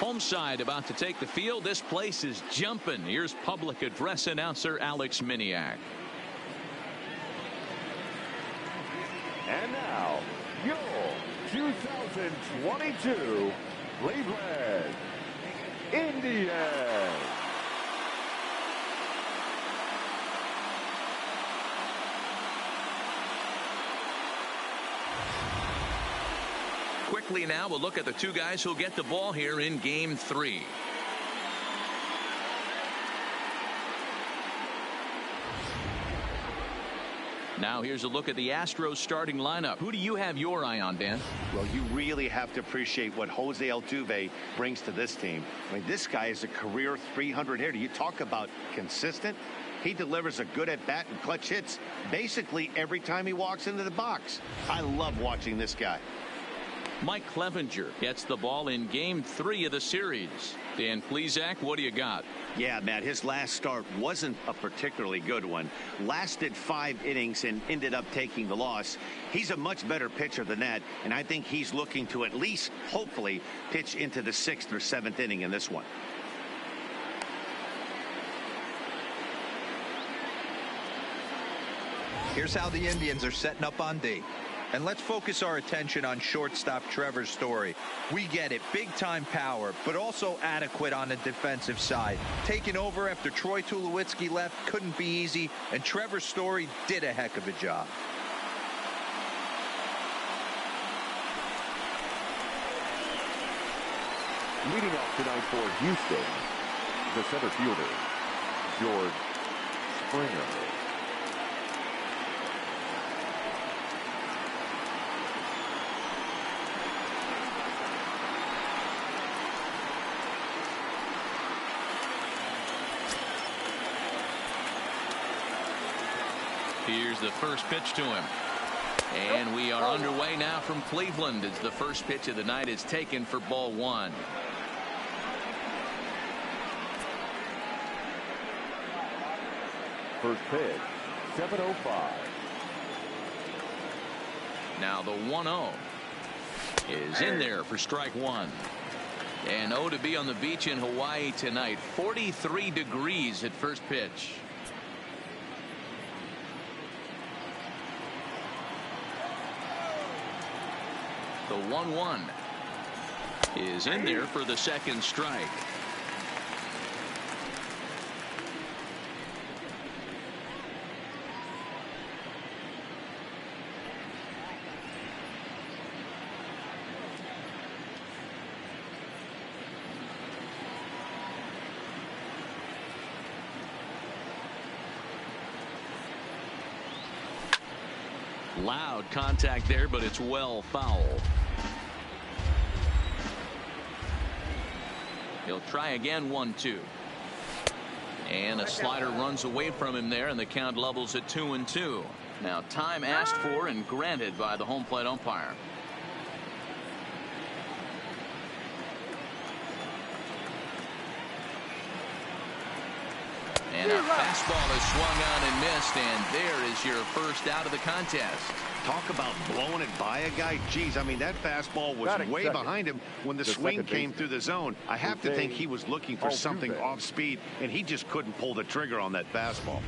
Home side about to take the field. This place is jumping. Here's public address announcer Alex Miniak. And now, your 2022 Cleveland Indians. Quickly now, we'll look at the two guys who'll get the ball here in Game 3. Now here's a look at the Astros starting lineup. Who do you have your eye on, Dan? Well, you really have to appreciate what Jose Altuve brings to this team. I mean, this guy is a career 300 hitter. You talk about consistent. He delivers a good at-bat and clutch hits basically every time he walks into the box. I love watching this guy. Mike Clevenger gets the ball in Game 3 of the series. Dan Plesac, what do you got? Yeah, Matt, his last start wasn't a particularly good one. Lasted 5 innings and ended up taking the loss. He's a much better pitcher than that, and I think he's looking to at least, hopefully, pitch into the 6th or 7th inning in this one. Here's how the Indians are setting up on D. And let's focus our attention on shortstop Trevor Story. We get it, big-time power, but also adequate on the defensive side. Taking over after Troy Tulowitzki left couldn't be easy, and Trevor Story did a heck of a job. Leading off tonight for Houston, the center fielder, George Springer. Here's the first pitch to him. And we are underway now from Cleveland as the first pitch of the night is taken for ball 1. First pitch, 7:05. Now the 1-0 is in there for strike 1. And to be on the beach in Hawaii tonight. 43 degrees at first pitch. The 1-1 is in there for the second strike. Loud contact there, but it's well foul. He'll try again, 1-2. And a slider runs away from him there, and the count levels at 2-2. Now time asked for and granted by the home plate umpire. And a fastball is swung on and missed, and there is your first out of the contest. Talk about blowing it by a guy. Geez, I mean, that fastball was way behind him when the swing came through the zone. I have to think he was looking for something off speed, and he just couldn't pull the trigger on that fastball.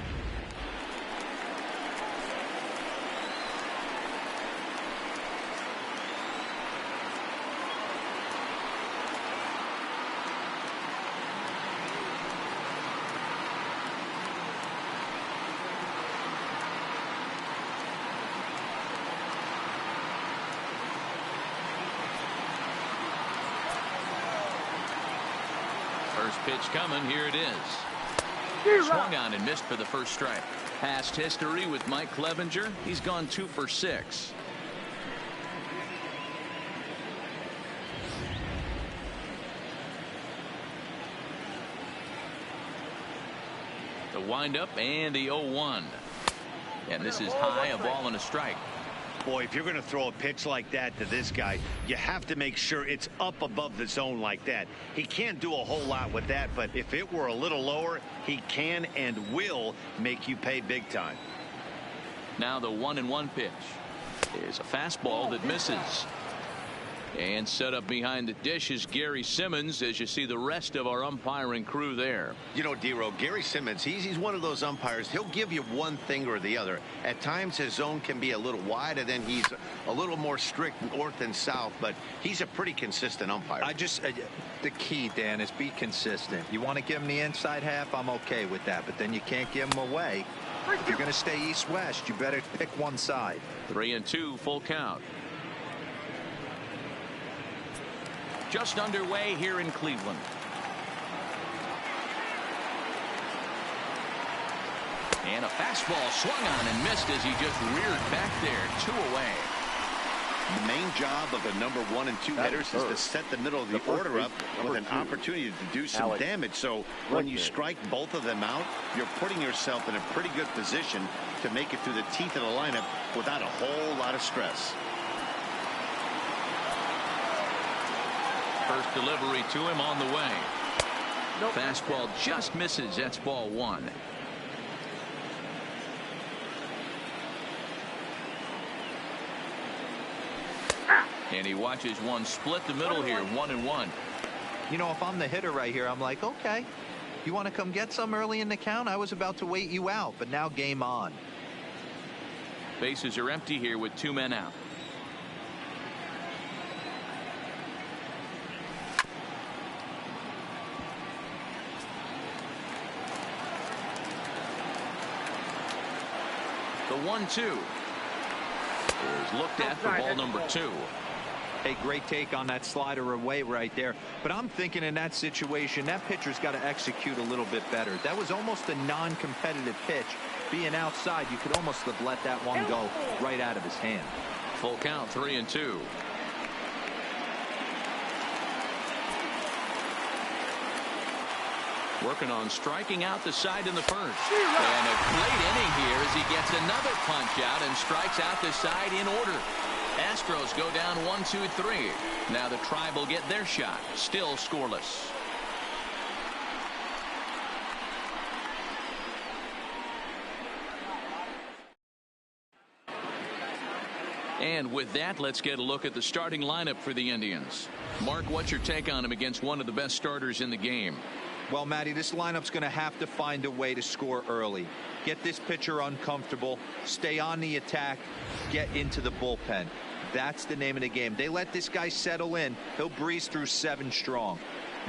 First pitch coming. Here it is. Swung on and missed for the first strike. Past history with Mike Clevenger. He's gone 2 for 6. The windup and the 0-1. And this is high, a ball and a strike. Boy, if you're going to throw a pitch like that to this guy, you have to make sure it's up above the zone like that. He can't do a whole lot with that, but if it were a little lower, he can and will make you pay big time. Now the 1-1 pitch is a fastball that misses. And set up behind the dish is Gary Simmons, as you see the rest of our umpiring crew there. You know, D-Row, Gary Simmons, he's one of those umpires. He'll give you one thing or the other. At times his zone can be a little wide, and then he's a little more strict north and south, but he's a pretty consistent umpire. The key, Dan, is be consistent. You want to give him the inside half, I'm okay with that, but then you can't give him away. If you're going to stay east-west, you better pick one side. 3-2, full count. Just underway here in Cleveland. And a fastball swung on and missed as he just reared back there. 2 away. The main job of the number 1 and 2 hitters is to set the middle of the order up with an opportunity to do some damage. So when you strike both of them out, you're putting yourself in a pretty good position to make it through the teeth of the lineup without a whole lot of stress. First delivery to him on the way. Fastball just misses. That's ball 1. And he watches one split the middle here, 1-1. You know, if I'm the hitter right here, I'm like, okay, you want to come get some early in the count? I was about to wait you out, but now game on. Bases are empty here with 2 men out. The 1-2 is looked at for ball number 2. Hey, great take on that slider away right there. But I'm thinking in that situation, that pitcher's got to execute a little bit better. That was almost a non-competitive pitch. Being outside, you could almost have let that one go right out of his hand. Full count, 3-2. Working on striking out the side in the first. And a great inning here as he gets another punch out and strikes out the side in order. Astros go down 1-2-3. Now the Tribe will get their shot. Still scoreless. And with that, let's get a look at the starting lineup for the Indians. Mark, what's your take on him against one of the best starters in the game? Well, Matty, this lineup's going to have to find a way to score early. Get this pitcher uncomfortable, stay on the attack, get into the bullpen. That's the name of the game. They let this guy settle in, he'll breeze through 7 strong.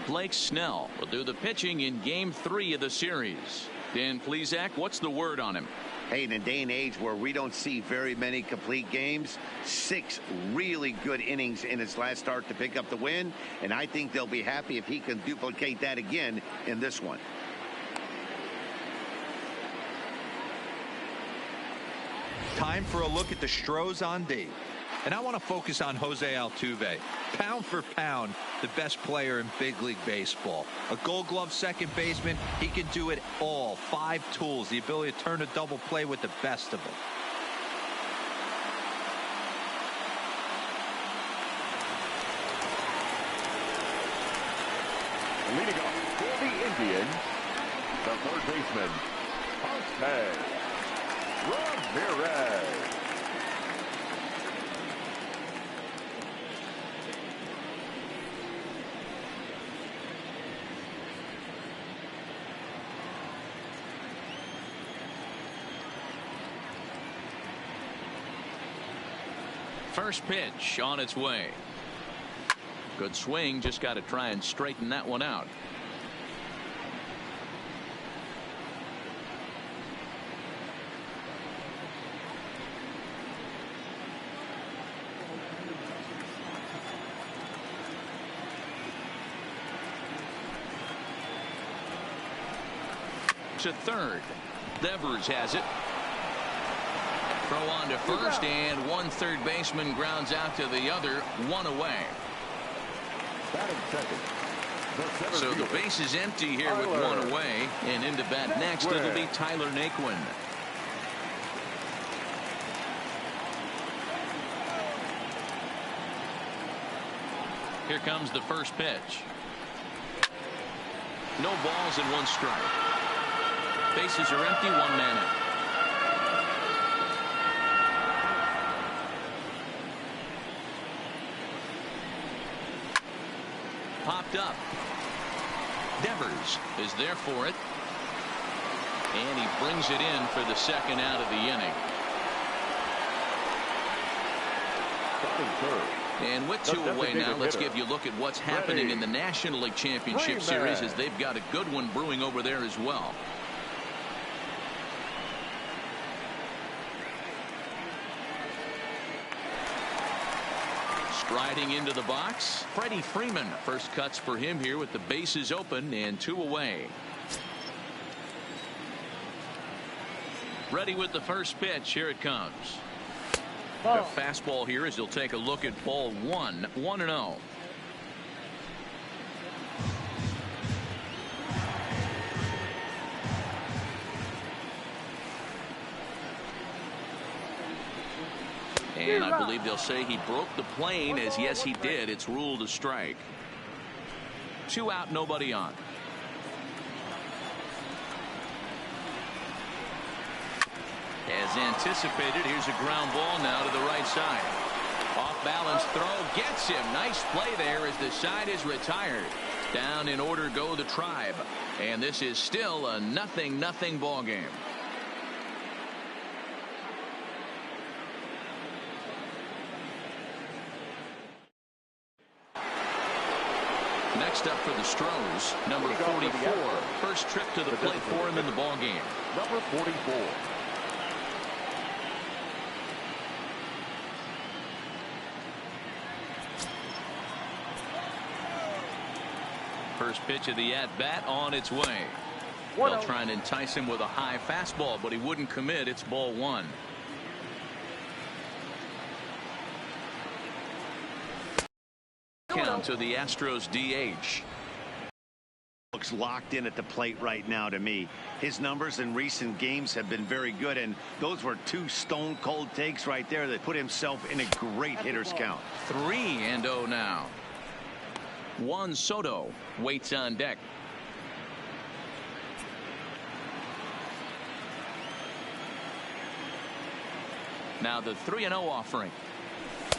Blake Snell will do the pitching in Game 3 of the series. Dan Plesac, what's the word on him? Hey, in a day and age where we don't see very many complete games, 6 really good innings in his last start to pick up the win, and I think they'll be happy if he can duplicate that again in this one. Time for a look at the Stros on D. And I want to focus on Jose Altuve. Pound for pound, the best player in big league baseball. A Gold Glove second baseman, he can do it all. 5 tools, the ability to turn a double play with the best of them. Leading off for the Indians, the third baseman, Jose Ramirez. First pitch on its way. Good swing, just got to try and straighten that one out. To third. Devers has it. Throw on to first, and one third baseman grounds out to the other, 1 away. So the base is empty here with 1 away, and into bat next it'll be Tyler Naquin. Here comes the first pitch. No balls and 1 strike. Bases are empty, 1 man out. picked up. Devers is there for it. And he brings it in for the second out of the inning. And with 2 away now, let's give you a look at what's happening in the National League Championship Series, as they've got a good one brewing over there as well. Striding into the box, Freddie Freeman. First cuts for him here with the bases open and 2 away. Ready with the first pitch. Here it comes. The fastball here as he'll take a look at ball 1, 1-0. And I believe they'll say he broke the plane, as yes he did. It's ruled a strike. 2 out, nobody on. As anticipated, here's a ground ball now to the right side. Off balance throw gets him. Nice play there as the side is retired. Down in order go the Tribe. And this is still a 0-0 ball game. Next up for the Stros, number 44. First trip to the plate for him in the ball game. Number 44. First pitch of the at-bat on its way. They'll try and entice him with a high fastball, but he wouldn't commit. It's ball 1. Count to the Astros DH. Looks locked in at the plate right now to me. His numbers in recent games have been very good, and those were 2 stone-cold takes right there that put himself in a great hitter's count. 3-0 now. Juan Soto waits on deck. Now the 3-0 offering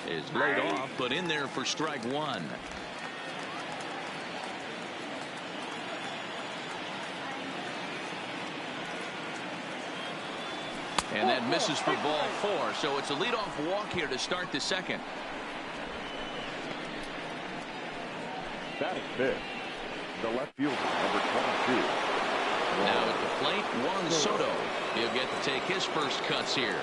is laid off, but in there for strike 1. And that misses for ball 4, so it's a leadoff walk here to start the second. Batting fifth, the left fielder, number 22. Now at the plate, Juan Soto. He'll get to take his first cuts here.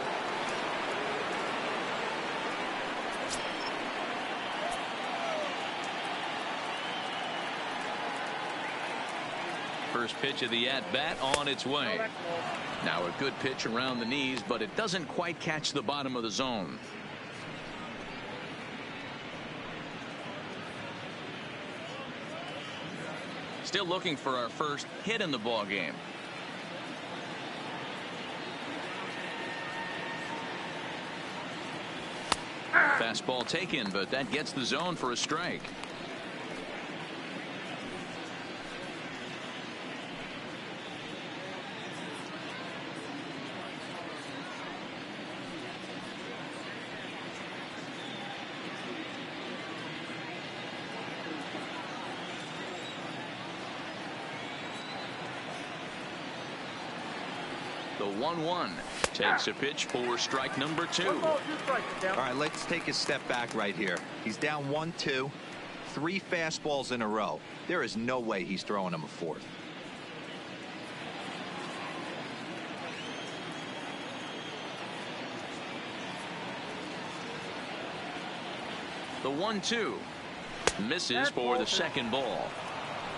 First pitch of the at-bat on its way. Now a good pitch around the knees, but it doesn't quite catch the bottom of the zone. Still looking for our first hit in the ball game. Fastball taken, but that gets the zone for a strike. The 1-1 takes a pitch for strike number 2. All right, let's take a step back right here. He's down 1-2, 3 fastballs in a row. There is no way he's throwing him a 4th. The 1-2 misses for the second ball.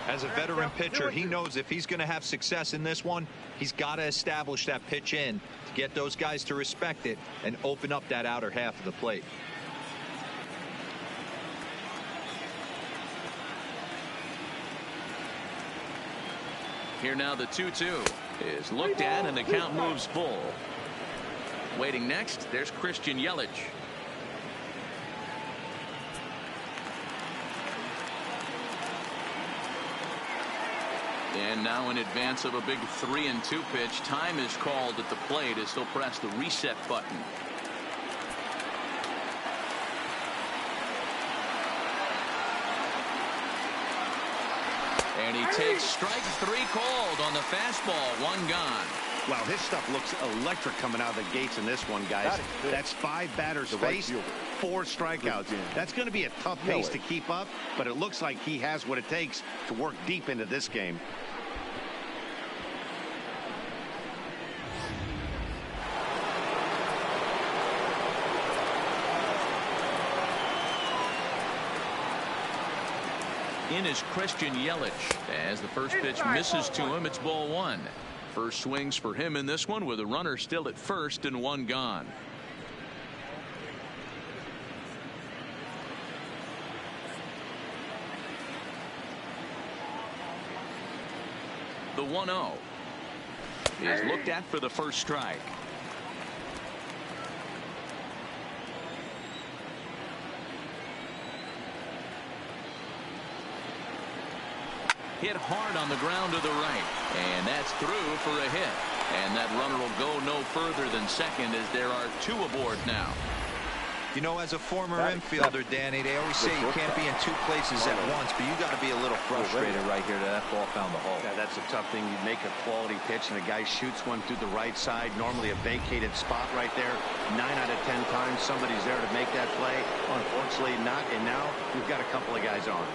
As a veteran pitcher, he knows if he's going to have success in this one, he's got to establish that pitch in to get those guys to respect it and open up that outer half of the plate. Here now the 2-2 is looked at and the count moves full. Waiting next, there's Christian Yelich. And now in advance of a big 3-2 pitch, time is called at the plate as he'll press the reset button. And he takes strike 3 called on the fastball. 1 gone. Wow, his stuff looks electric coming out of the gates in this one, guys. That's 5 batters faced, 4 strikeouts. That's going to be a tough pace to keep up, but it looks like he has what it takes to work deep into this game. In is Christian Yelich. As the first pitch misses to him, it's ball 1. First swings for him in this one with a runner still at first and 1 gone. The 1-0 is looked at for the first strike. Hit hard on the ground to the right, and that's through for a hit. And that runner will go no further than second as there are 2 aboard now. You know, as a former infielder, Danny, they always say you can't be in 2 places at once, but you got to be a little frustrated right here that ball found the hole. Yeah, that's a tough thing. You make a quality pitch and a guy shoots one through the right side, normally a vacated spot right there. 9 out of 10 times somebody's there to make that play. Unfortunately not, and now we've got a couple of guys on.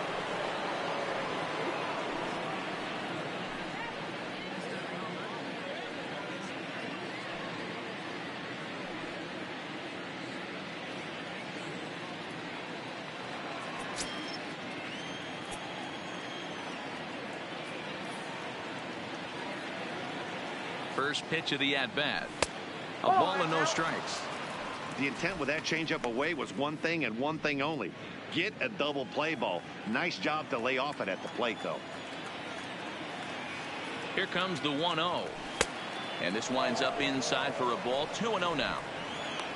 First pitch of the at-bat. A ball and no strikes. The intent with that changeup away was one thing and one thing only. Get a double play ball. Nice job to lay off it at the plate, though. Here comes the 1-0. And this winds up inside for a ball. 2-0 now.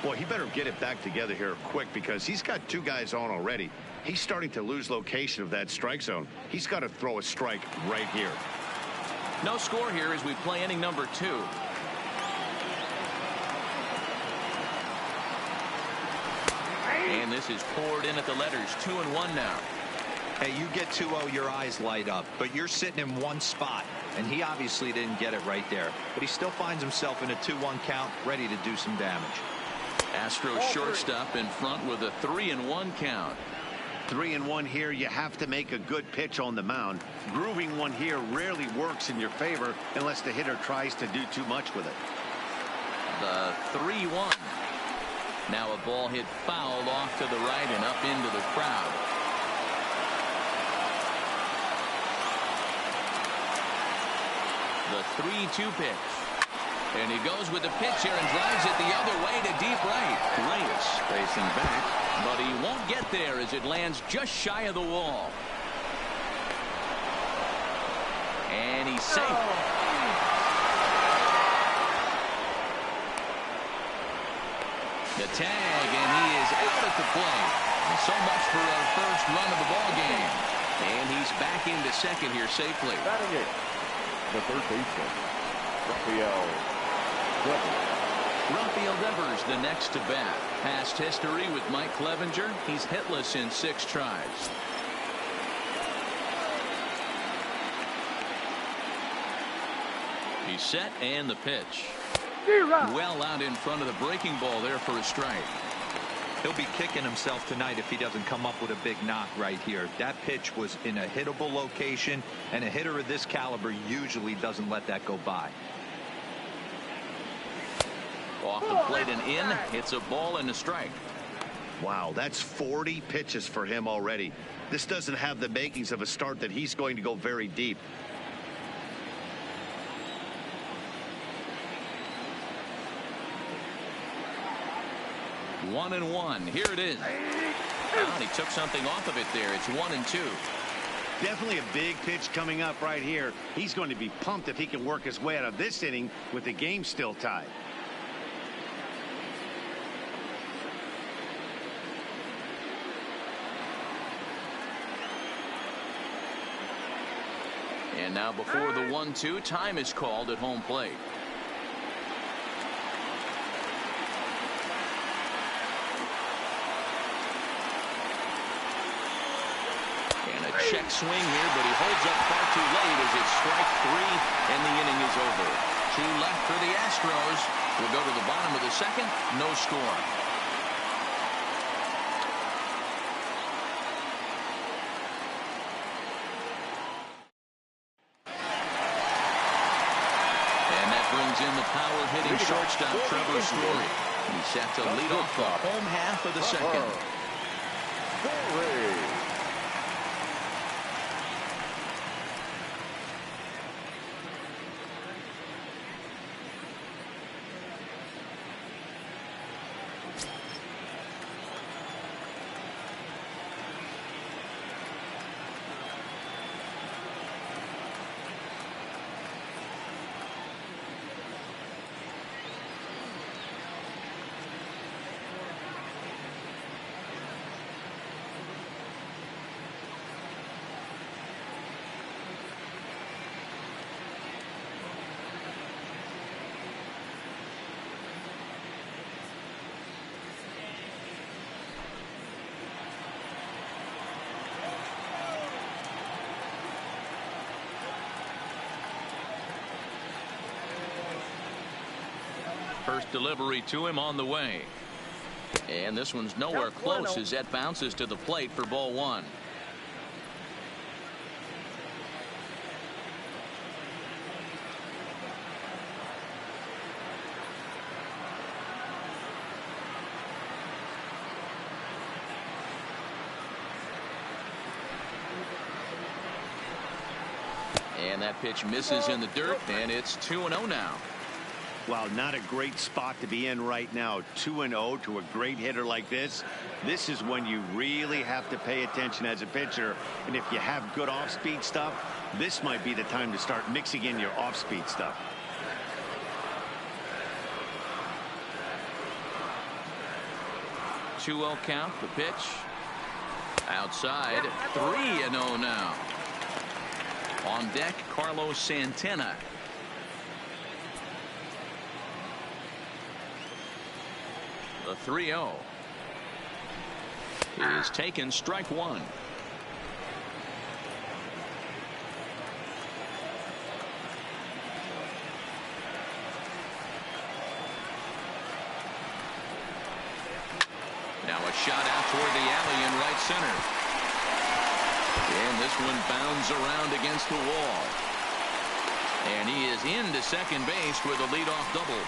Boy, he better get it back together here quick because he's got 2 guys on already. He's starting to lose location of that strike zone. He's got to throw a strike right here. No score here as we play inning number 2. And this is poured in at the letters. 2-1 now. Hey, you get 2-0, your eyes light up, but you're sitting in one spot, and he obviously didn't get it right there. But he still finds himself in a 2-1 count, ready to do some damage. Astros shortstop in front with a 3-1 count. 3-1 here. You have to make a good pitch on the mound. Grooving one here rarely works in your favor unless the hitter tries to do too much with it. The 3-1. Now a ball hit foul off to the right and up into the crowd. The 3-2 pitch. And he goes with the pitch here and drives it the other way to deep right. Reyes facing back, but he won't get there as it lands just shy of the wall. And he's safe. The tag, and he is out at the plate. And so much for our first run of the ball game. And he's back into second here safely. Batting it, the third baseman, Rafael Devers the next to bat. Past history with Mike Clevenger. He's hitless in 6 tries. He's set and the pitch. Well out in front of the breaking ball there for a strike. He'll be kicking himself tonight if he doesn't come up with a big knock right here. That pitch was in a hittable location, and a hitter of this caliber usually doesn't let that go by. Off the plate and in. It's a ball and a strike. Wow, that's 40 pitches for him already. This doesn't have the makings of a start that he's going to go very deep. One and one. Here it is. And he took something off of it there. It's 1-2. Definitely a big pitch coming up right here. He's going to be pumped if he can work his way out of this inning with the game still tied. And now before the 1-2, time is called at home plate. check swing here, but he holds up far too late as it's strike 3, and the inning is over. 2 left for the Astros. We'll go to the bottom of the second. No score. Brings in the power-hitting shortstop Trevor Story. He's set to lead off the home half of the second. First delivery to him on the way. And this one's nowhere close as that bounces to the plate for ball 1. And that pitch misses in the dirt, and it's 2-0 now. Well, not a great spot to be in right now. 2-0 to a great hitter like this. This is when you really have to pay attention as a pitcher. And if you have good off-speed stuff, this might be the time to start mixing in your off-speed stuff. Two-0 count, the pitch. Outside, 3-0 now. On deck, Carlos Santana. The 3-0 is taken, strike 1. Now a shot out toward the alley in right center. And this one bounds around against the wall. And he is into second base with a leadoff double.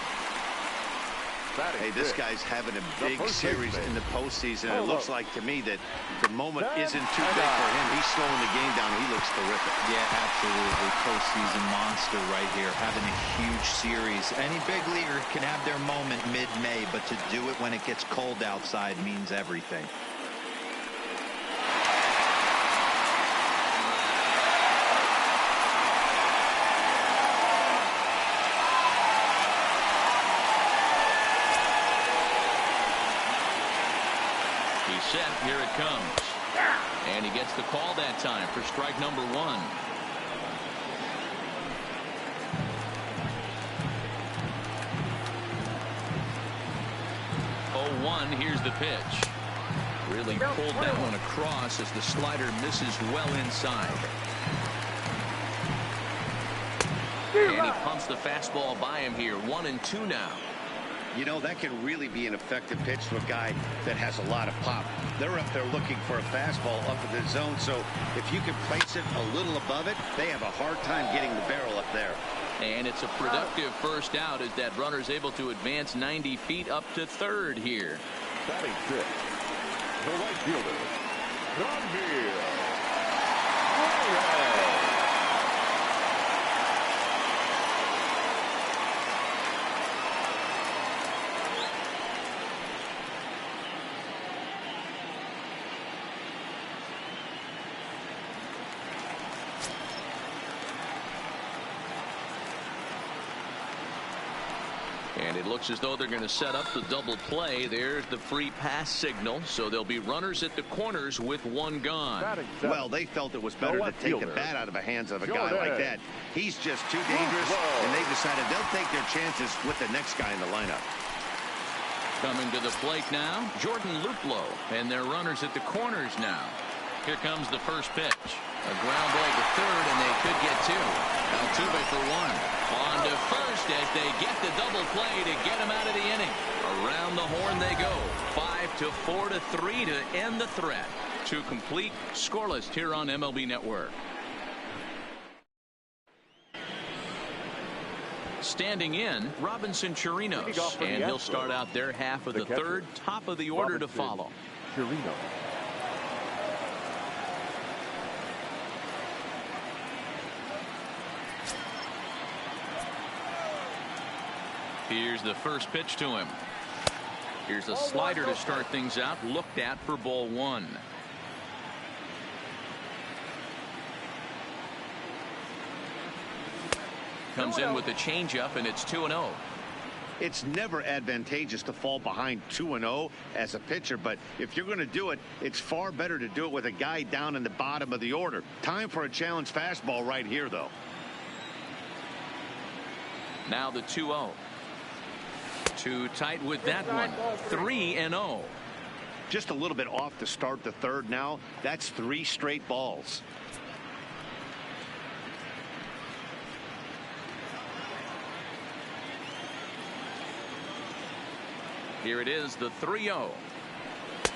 Hey, this guy's having a big series in the postseason. It looks like to me that the moment isn't too big for him. He's slowing the game down. He looks terrific. Yeah, absolutely. Postseason monster right here, having a huge series. Any big leaguer can have their moment mid-May, but to do it when it gets cold outside means everything. Set, here it comes. And he gets the call that time for strike number 1. 0-1, here's the pitch. Really pulled that one across as the slider misses well inside. And he pumps the fastball by him here. 1-2 now. You know, that can really be an effective pitch to a guy that has a lot of pop. They're up there looking for a fastball up in the zone, so if you can place it a little above it, they have a hard time getting the barrel up there. And it's a productive first out as that runner's able to advance 90 feet up to third here. Batting fifth, the right fielder, Granville. And it looks as though they're going to set up the double play. There's the free pass signal. So there'll be runners at the corners with one gone. Well, they felt it was better to take the bat out of the hands of a guy like that. He's just too dangerous, and they decided they'll take their chances with the next guy in the lineup. Coming to the plate now, Jordan Luplow, and their runners at the corners now. Here comes the first pitch. A ground ball to third, and they could get two. Altuve for one. On to first as they get the double play to get him out of the inning. Around the horn they go. 5-4-3 to end the threat. To complete, scoreless here on MLB Network. Standing in, Robinson Chirinos, and he'll start out their half of the third. Top of the order to follow. Chirinos. Here's the first pitch to him. Here's a slider to start things out. Looked at for ball one. Comes in with a changeup, and it's 2-0. It's never advantageous to fall behind 2-0 as a pitcher, but if you're going to do it, it's far better to do it with a guy down in the bottom of the order. Time for a challenge fastball right here, though. Now the 2-0. Too tight with that one. 3-0. Just a little bit off to start the third now. That's 3 straight balls. Here it is, the 3-0.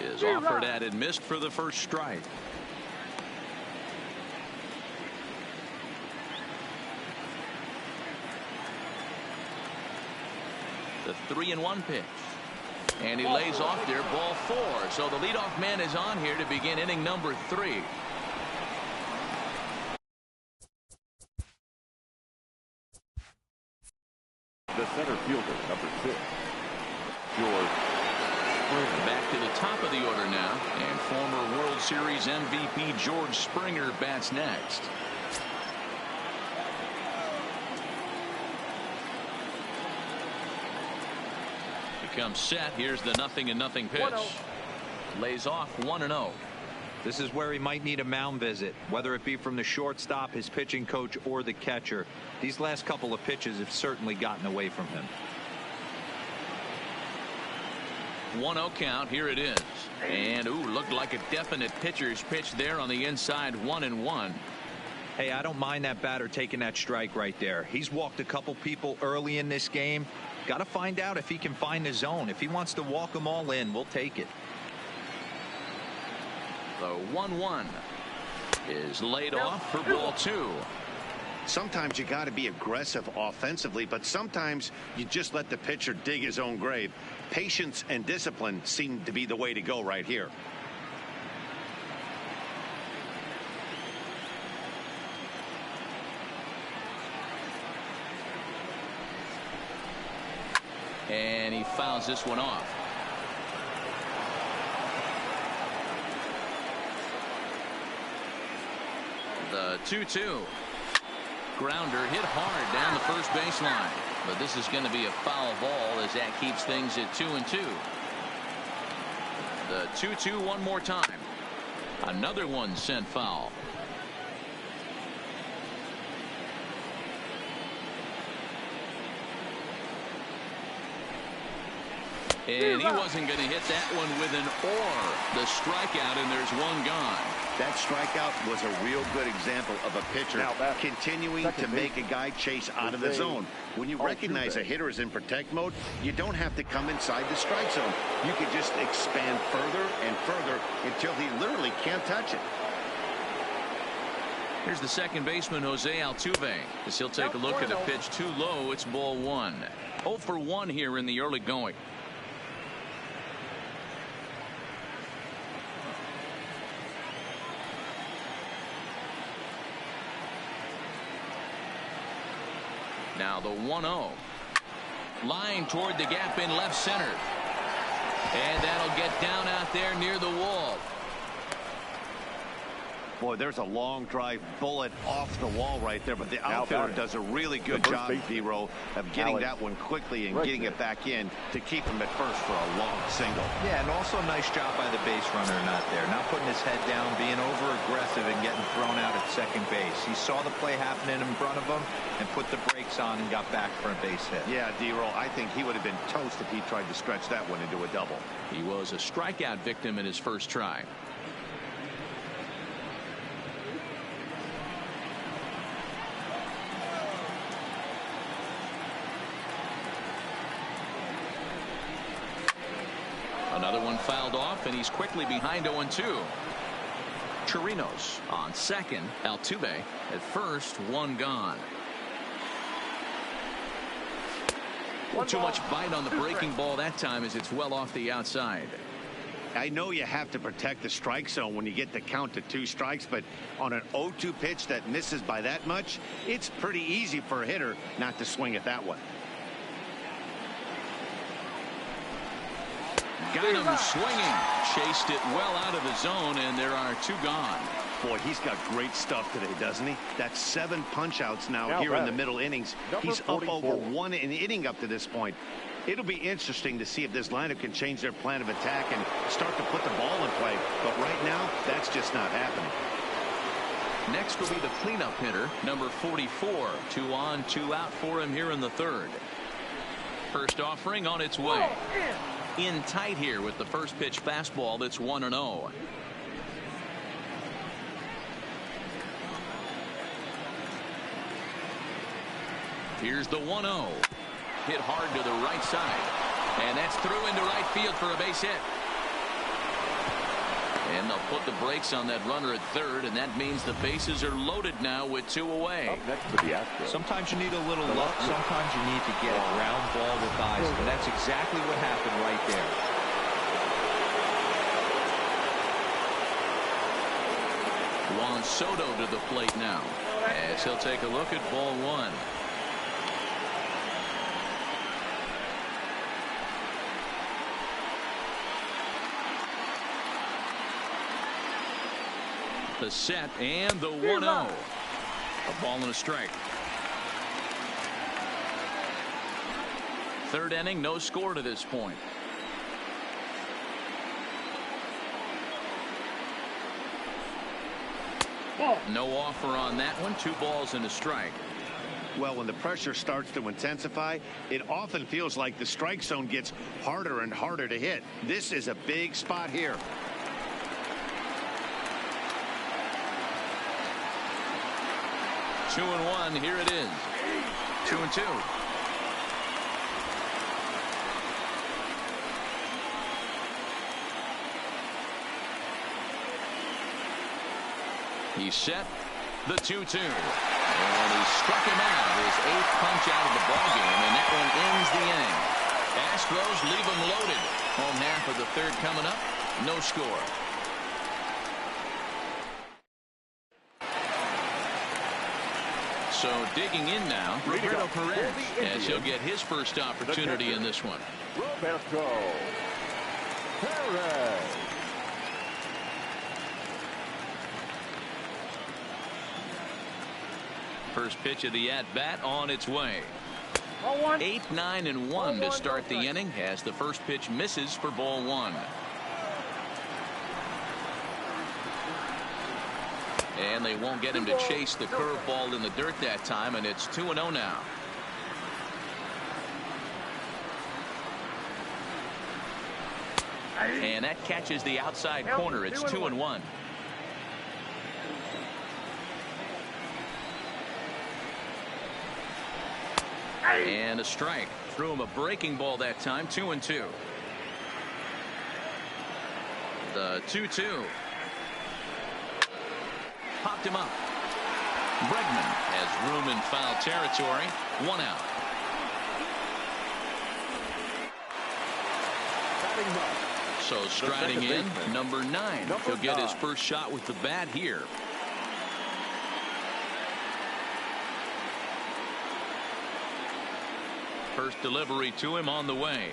Is offered at and missed for the first strike. The 3-1 pitch. And he lays off there, ball 4. So the leadoff man is on here to begin inning number 3. The center fielder, number 6. George Springer. Back to the top of the order now, and former World Series MVP George Springer bats next. Becomes set. Here's the 0-0 pitch. Lays off 1-0. This is where he might need a mound visit, whether it be from the shortstop, his pitching coach, or the catcher. These last couple of pitches have certainly gotten away from him. 1-0 count. Here it is. And looked like a definite pitcher's pitch there on the inside. 1-1. Hey, I don't mind that batter taking that strike right there. He's walked a couple people early in this game. Got to find out if he can find the zone. If he wants to walk them all in, we'll take it. The 1-1 is laid off for ball 2. Sometimes you got to be aggressive offensively, but sometimes you just let the pitcher dig his own grave. Patience and discipline seem to be the way to go right here. And he fouls this one off. The 2-2. Grounder hit hard down the first baseline. But this is going to be a foul ball as that keeps things at 2-2. The 2-2 one more time. Another one sent foul. And he wasn't going to hit that one with an or. The strikeout, and there's one gone. That strikeout was a real good example of a pitcher continuing to make a guy chase out of the zone. When you recognize a hitter is in protect mode, you don't have to come inside the strike zone. You can just expand further and further until he literally can't touch it. Here's the second baseman, Jose Altuve, as he'll take a look at a pitch too low. It's ball 1. 0 for 1 here in the early going. Now the 1-0. Line toward the gap in left center. And that'll get down out there near the wall. Boy, there's a long drive bullet off the wall right there, but the outfielder does a really good job, D-Row, of getting that one quickly and getting it back in to keep him at first for a long single. Yeah, and also a nice job by the base runner not there, not putting his head down, being over aggressive and getting thrown out at second base. He saw the play happening in front of him and put the brakes on and got back for a base hit. Yeah, D-Row, I think he would have been toast if he tried to stretch that one into a double. He was a strikeout victim in his first try. Another one fouled off, and he's quickly behind 0-2. Chirinos on second. Altuve at first, one gone. Too much bite on the breaking ball that time as it's well off the outside. I know you have to protect the strike zone when you get the count to 2 strikes, but on an 0-2 pitch that misses by that much, it's pretty easy for a hitter not to swing at that one. Got him swinging. Chased it well out of the zone, and there are 2 gone. Boy, he's got great stuff today, doesn't he? That's 7 punch-outs now here in the middle innings. He's up over 1 inning up to this point. It'll be interesting to see if this lineup can change their plan of attack and start to put the ball in play. But right now, that's just not happening. Next will be the cleanup hitter, number 44. 2 on, 2 out for him here in the 3rd. First offering on its way. In tight here with the first pitch fastball that's 1-0. Here's the 1-0. Hit hard to the right side. And that's through into right field for a base hit. And they'll put the brakes on that runner at 3rd, and that means the bases are loaded now with 2 away. Up next to the Astros. Sometimes you need a little luck. Sometimes you need to get a ground ball with eyes. And that's exactly what happened right there. Juan Soto to the plate now, as he'll take a look at ball 1. The set and the 1-0. A ball and a strike. 3rd inning, no score to this point. No offer on that one. 2 balls and a strike. Well, when the pressure starts to intensify, it often feels like the strike zone gets harder and harder to hit. This is a big spot here. Two and 1. Here it is. 2-2. He's set. The 2-2. And he struck him out. His 8th punch out of the ballgame, and that one ends the inning. Astros leave them loaded. Home half of the 3rd coming up. No score. So digging in now, Roberto Perez, as he'll get his first opportunity in this one. Roberto Perez. First pitch of the at-bat on its way. 8, 9, and 1 to start the inning as the first pitch misses for ball 1. And they won't get him to chase the curveball in the dirt that time, and it's 2-0 now. And that catches the outside corner. It's 2-1. And a strike. Threw him a breaking ball that time. 2-2. The 2-2. Popped him up. Bregman has room in foul territory. 1 out. So striding in, number 9. He'll get his first shot with the bat here. First delivery to him on the way.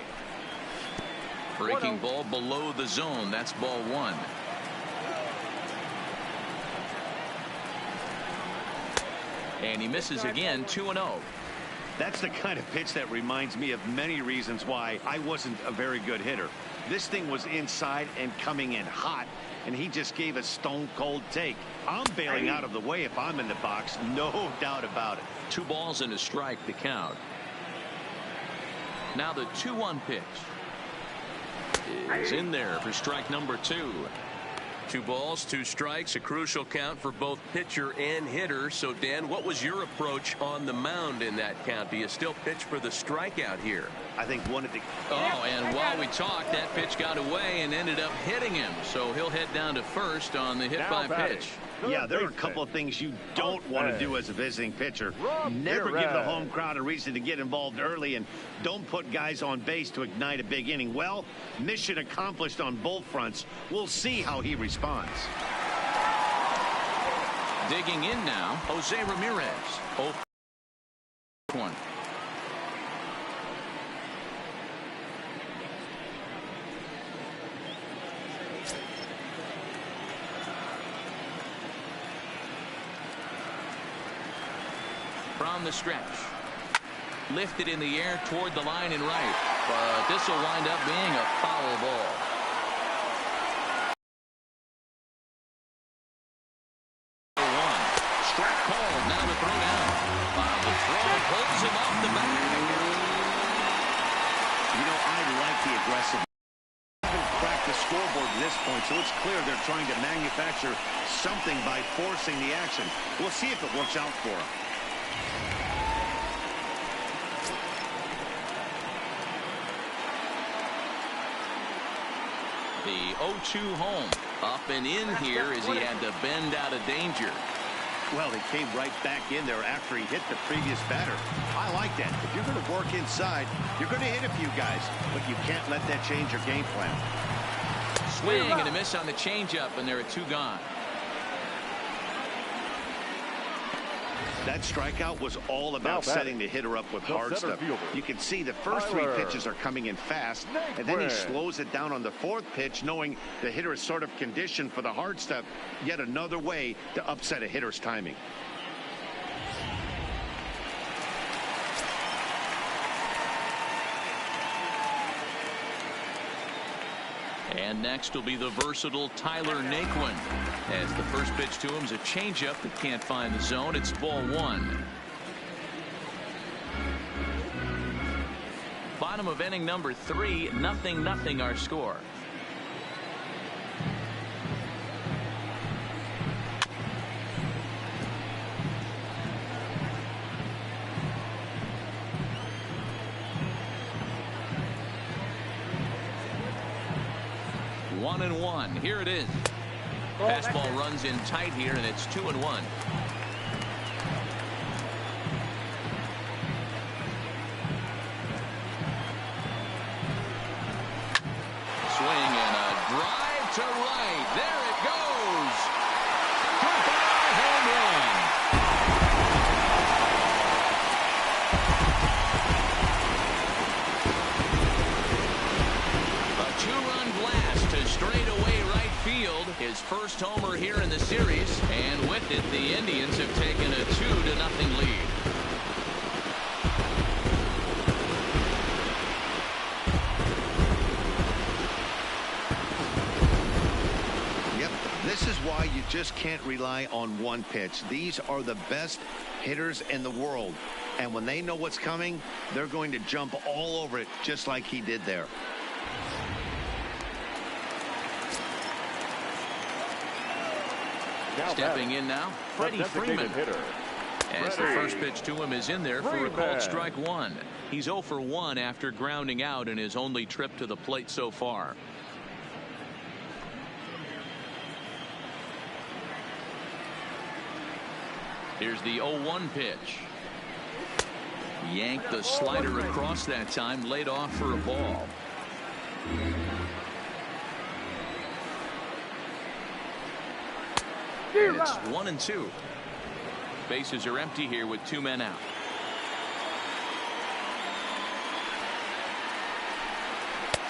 Breaking ball below the zone. That's ball 1. And he misses again. 2-0. That's the kind of pitch that reminds me of many reasons why I wasn't a very good hitter. This thing was inside and coming in hot, and he just gave a stone cold take. I'm bailing out of the way if I'm in the box. No doubt about it. 2 balls and a strike to count. Now the 2-1 pitch is in there for strike number 2. 2 balls, 2 strikes, a crucial count for both pitcher and hitter. So, Dan, what was your approach on the mound in that count? Do you still pitch for the strikeout here? I think one of the... Oh, and while we talked, that pitch got away and ended up hitting him. So he'll head down to first on the hit by pitch. Yeah, there are a couple of things you don't want to do as a visiting pitcher. Never give the home crowd a reason to get involved early, and don't put guys on base to ignite a big inning. Well, mission accomplished on both fronts. We'll see how he responds. Digging in now, Jose Ramirez. 0-1. From the stretch. Lifted in the air toward the line and right. But this will wind up being a foul ball. Strike called. Now the throw down. The throw pulls him off the back. You know, I like the aggressive. Cracked the scoreboard at this point, so it's clear they're trying to manufacture something by forcing the action. We'll see if it works out for them. The 0-2 home. Up and in here as he had to bend out of danger. Well, he came right back in there after he hit the previous batter. I like that. If you're going to work inside, you're going to hit a few guys, but you can't let that change your game plan. Swing and a miss on the changeup, and there are 2 gone. That strikeout was all about setting the hitter up with hard stuff. You can see the first 3 pitches are coming in fast, and then he slows it down on the 4th pitch, knowing the hitter is sort of conditioned for the hard stuff. Yet another way to upset a hitter's timing. And next will be the versatile Tyler Naquin. As the first pitch to him is a changeup that can't find the zone. It's ball 1. Bottom of inning number 3, 0-0 our score. One and one. Here it is. Fastball runs in tight here, and it's 2-1. Swing and a drive to right. There it goes. Goodbye home run. A 2-run blast to straightaway right field. His first homer here in the series, and with it, the Indians have taken a 2-0 lead. This is why you just can't rely on one pitch. These are the best hitters in the world. And when they know what's coming, they're going to jump all over it, just like he did there. Stepping in now, Freddie Freeman. As the first pitch to him is in there for a called strike 1. He's 0 for 1 after grounding out in his only trip to the plate so far. Here's the 0-1 pitch. Yanked the slider across that time, laid off for a ball. And it's 1-2. Bases are empty here with 2 men out.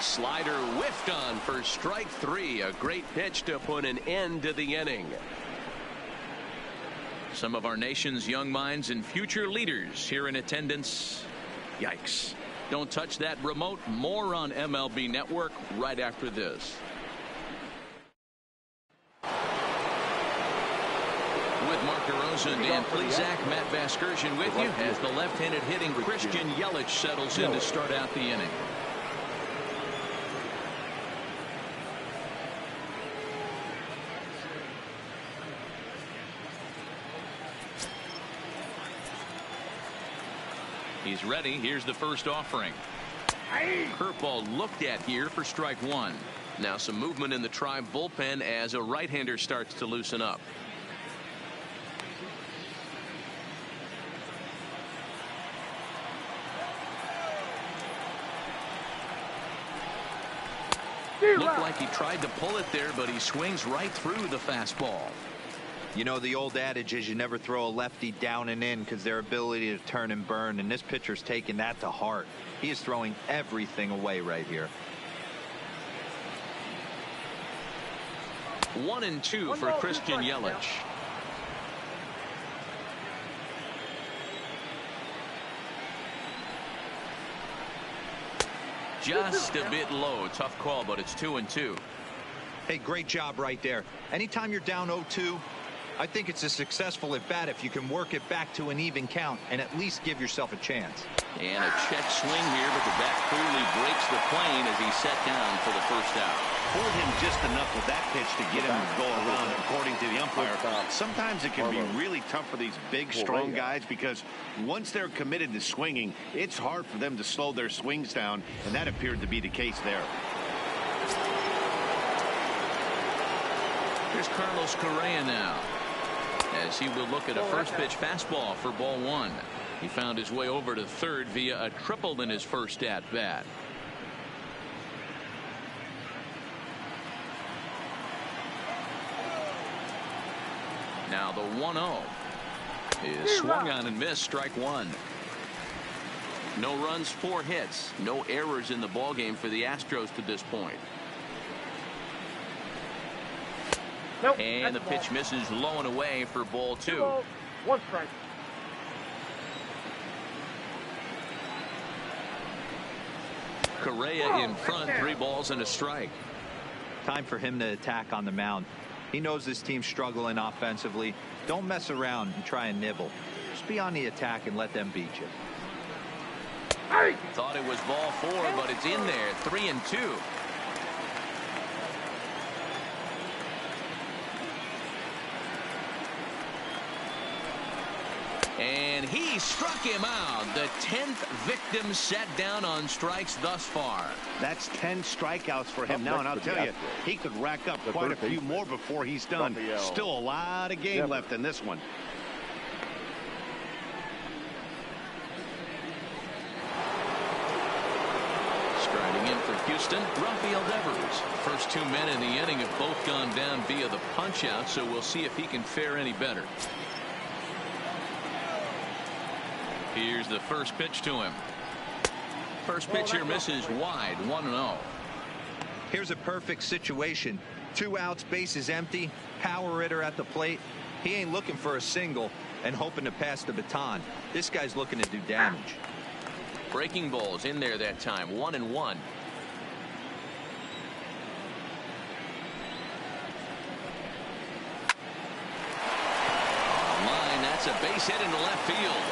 Slider whiffed on for strike 3. A great pitch to put an end to the inning. Some of our nation's young minds and future leaders here in attendance. Yikes. Don't touch that remote. More on MLB Network right after this. With Mark DeRosa and Dan Plesac, Matt Vasgersian with you as the left-handed hitting Christian Yelich settles in to start out the inning. He's ready. Here's the first offering. Curveball looked at here for strike one. Now some movement in the Tribe bullpen as a right-hander starts to loosen up. Looked like he tried to pull it there, but he swings right through the fastball. You know, the old adage is you never throw a lefty down and in because their ability to turn and burn, and this pitcher's taking that to heart. He is throwing everything away right here. 1-2 for Christian Yelich. Just a bit low. Tough call, but it's 2-2. Hey, great job right there. Anytime you're down 0-2, I think it's a successful at bat if you can work it back to an even count and at least give yourself a chance. And a check swing here, but the bat clearly breaks the plane as he's set down for the first out. Pulled him just enough with that pitch to get him to go around, according to the umpire. Sometimes it can be really tough for these big, strong guys because once they're committed to swinging, it's hard for them to slow their swings down, and that appeared to be the case there. Here's Carlos Correa now, as he will look at a first pitch fastball for ball one. He found his way over to third via a triple in his first at bat. Now the 1-0 is swung on and missed, strike one. No runs, 4 hits, no errors in the ballgame for the Astros to this point. Nope, and the pitch misses low and away for ball two. 1 strike. Correa in front, 3 balls and a strike. Time for him to attack on the mound. He knows this team's struggling offensively. Don't mess around and try and nibble. Just be on the attack and let them beat you. Thought it was ball 4, but it's in there. 3-2. And he struck him out. The 10th victim set down on strikes thus far. That's 10 strikeouts for him now, and I'll tell you, he could rack up quite a few more before he's done. Still a lot of game left in this one. Striding in for Houston, Rafael Devers. First 2 men in the inning have both gone down via the punch-out, so we'll see if he can fare any better. Here's the first pitch to him. First pitch here misses wide, 1-0. Here's a perfect situation. 2 outs, bases empty, power hitter at the plate. He ain't looking for a single and hoping to pass the baton. This guy's looking to do damage. Breaking balls in there that time, 1-1. On line, that's a base hit into left field.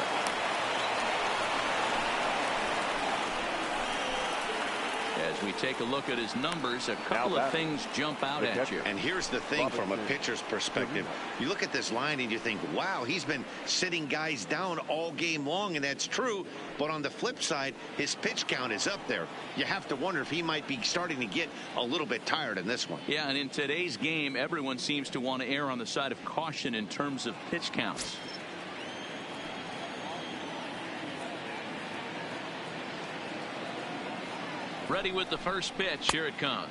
As we take a look at his numbers, a couple of things jump out at you. And here's the thing from a pitcher's perspective. You look at this line and you think, wow, he's been sitting guys down all game long, and that's true. But on the flip side, his pitch count is up there. You have to wonder if he might be starting to get a little bit tired in this one. Yeah, and in today's game, everyone seems to want to err on the side of caution in terms of pitch counts. Ready with the first pitch. Here it comes.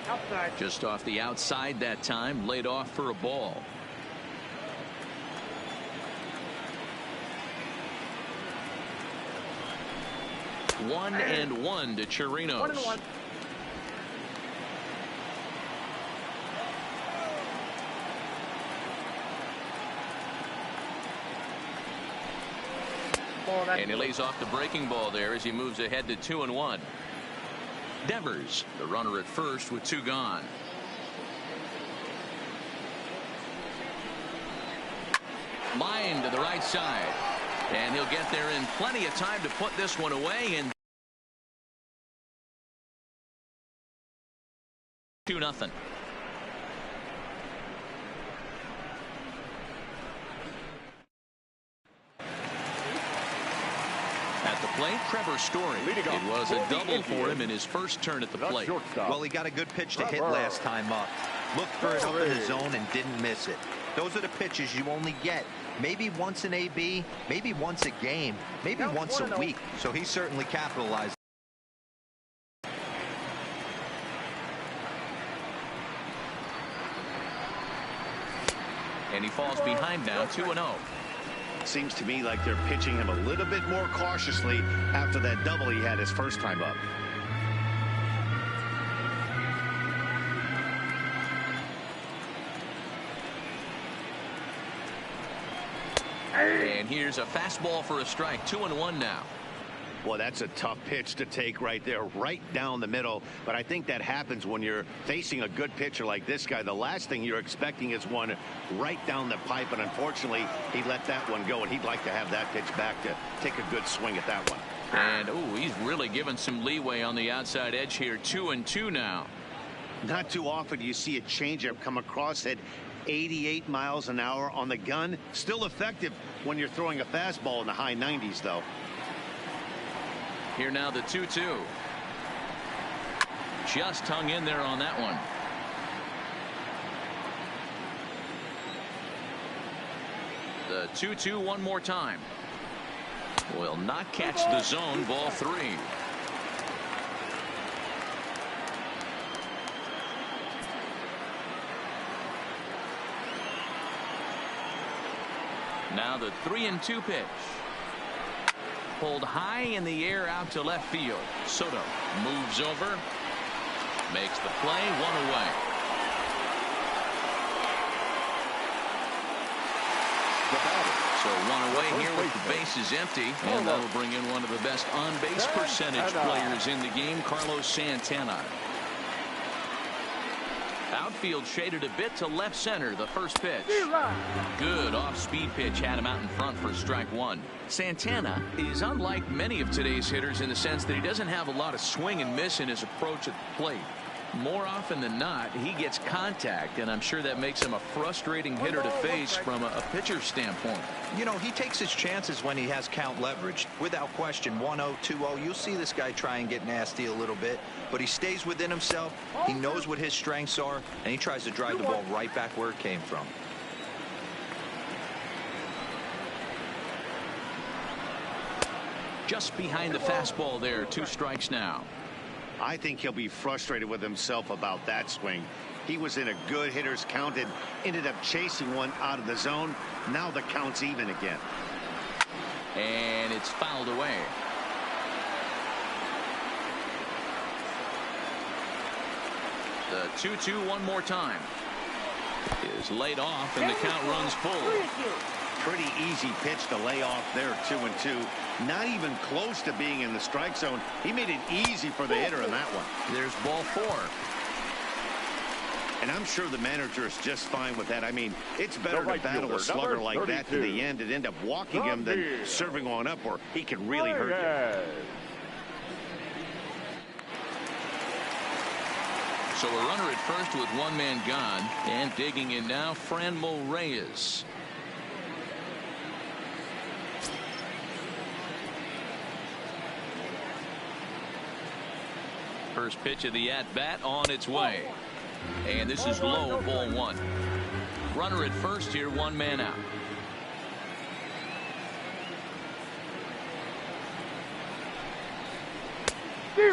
Outside. Just off the outside that time, laid off for a ball. One and one to Chirinos. 1-1. And he lays off the breaking ball there as he moves ahead to 2-1. Devers, the runner at first with 2 gone. Line to the right side. And he'll get there in plenty of time to put this one away. And 2-0. At the Trevor Story. It was a double for him in his first turn at the plate. Well, he got a good pitch to hit last time up. Looked for it up in the zone and didn't miss it. Those are the pitches you only get maybe once in AB, maybe once a game, maybe once a week. So he certainly capitalized. And he falls behind now, 2-0. Seems to me like they're pitching him a little bit more cautiously after that double he had his first time up. And here's a fastball for a strike, 2-1 now. Well, that's a tough pitch to take right there, right down the middle. But I think that happens when you're facing a good pitcher like this guy. The last thing you're expecting is one right down the pipe. And unfortunately, he let that one go. And he'd like to have that pitch back to take a good swing at that one. And, ooh, he's really given some leeway on the outside edge here. 2-2 now. Not too often you see a changeup come across at 88 miles an hour on the gun. Still effective when you're throwing a fastball in the high 90s, though. Here now the 2-2. Just hung in there on that one. The 2-2 one more time. Will not catch the zone, ball 3. Now the 3-2 pitch. Pulled high in the air out to left field. Soto moves over, makes the play, one away. So one away here with the bases empty, and that will bring in one of the best on-base percentage players in the game, Carlos Santana. Outfield shaded a bit to left center, the first pitch. Good off-speed pitch had him out in front for strike one. Santana is unlike many of today's hitters in the sense that he doesn't have a lot of swing and miss in his approach at the plate. More often than not, he gets contact, and I'm sure that makes him a frustrating hitter to face from a pitcher's standpoint. You know, he takes his chances when he has count leverage. Without question, 1-0, 2-0, you'll see this guy try and get nasty a little bit, but he stays within himself. He knows what his strengths are, and he tries to drive the ball right back where it came from. Just behind the fastball there, 2 strikes now. I think he'll be frustrated with himself about that swing. He was in a good hitter's count and ended up chasing one out of the zone. Now the count's even again. And it's fouled away. The 2-2 one more time. Is laid off, and the count runs full. Pretty easy pitch to lay off there, 2-2. Not even close to being in the strike zone. He made it easy for the hitter in that one. There's ball 4. And I'm sure the manager is just fine with that. I mean, it's better to battle a slugger like that to the end and end up walking him than serving on up where he can really hurt you. So a runner at first with one man gone, and digging in now, Franmil Reyes. First pitch of the at-bat on its way. And this is low, ball 1. Runner at first here, one man out.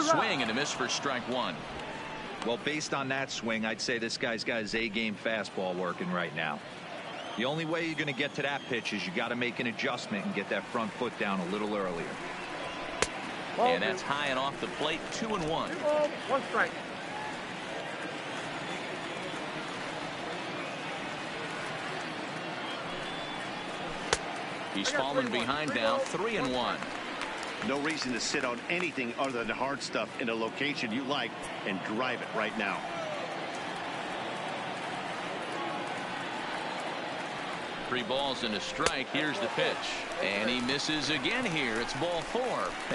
Swing and a miss for strike 1. Well, based on that swing, I'd say this guy's got his A-game fastball working right now. The only way you're going to get to that pitch is you got to make an adjustment and get that front foot down a little earlier. And that's high and off the plate, 2-1. 1 strike. He's fallen behind now, 3-1. No reason to sit on anything other than hard stuff in a location you like and drive it right now. 3 balls and a strike. Here's the pitch. And he misses again here. It's ball 4.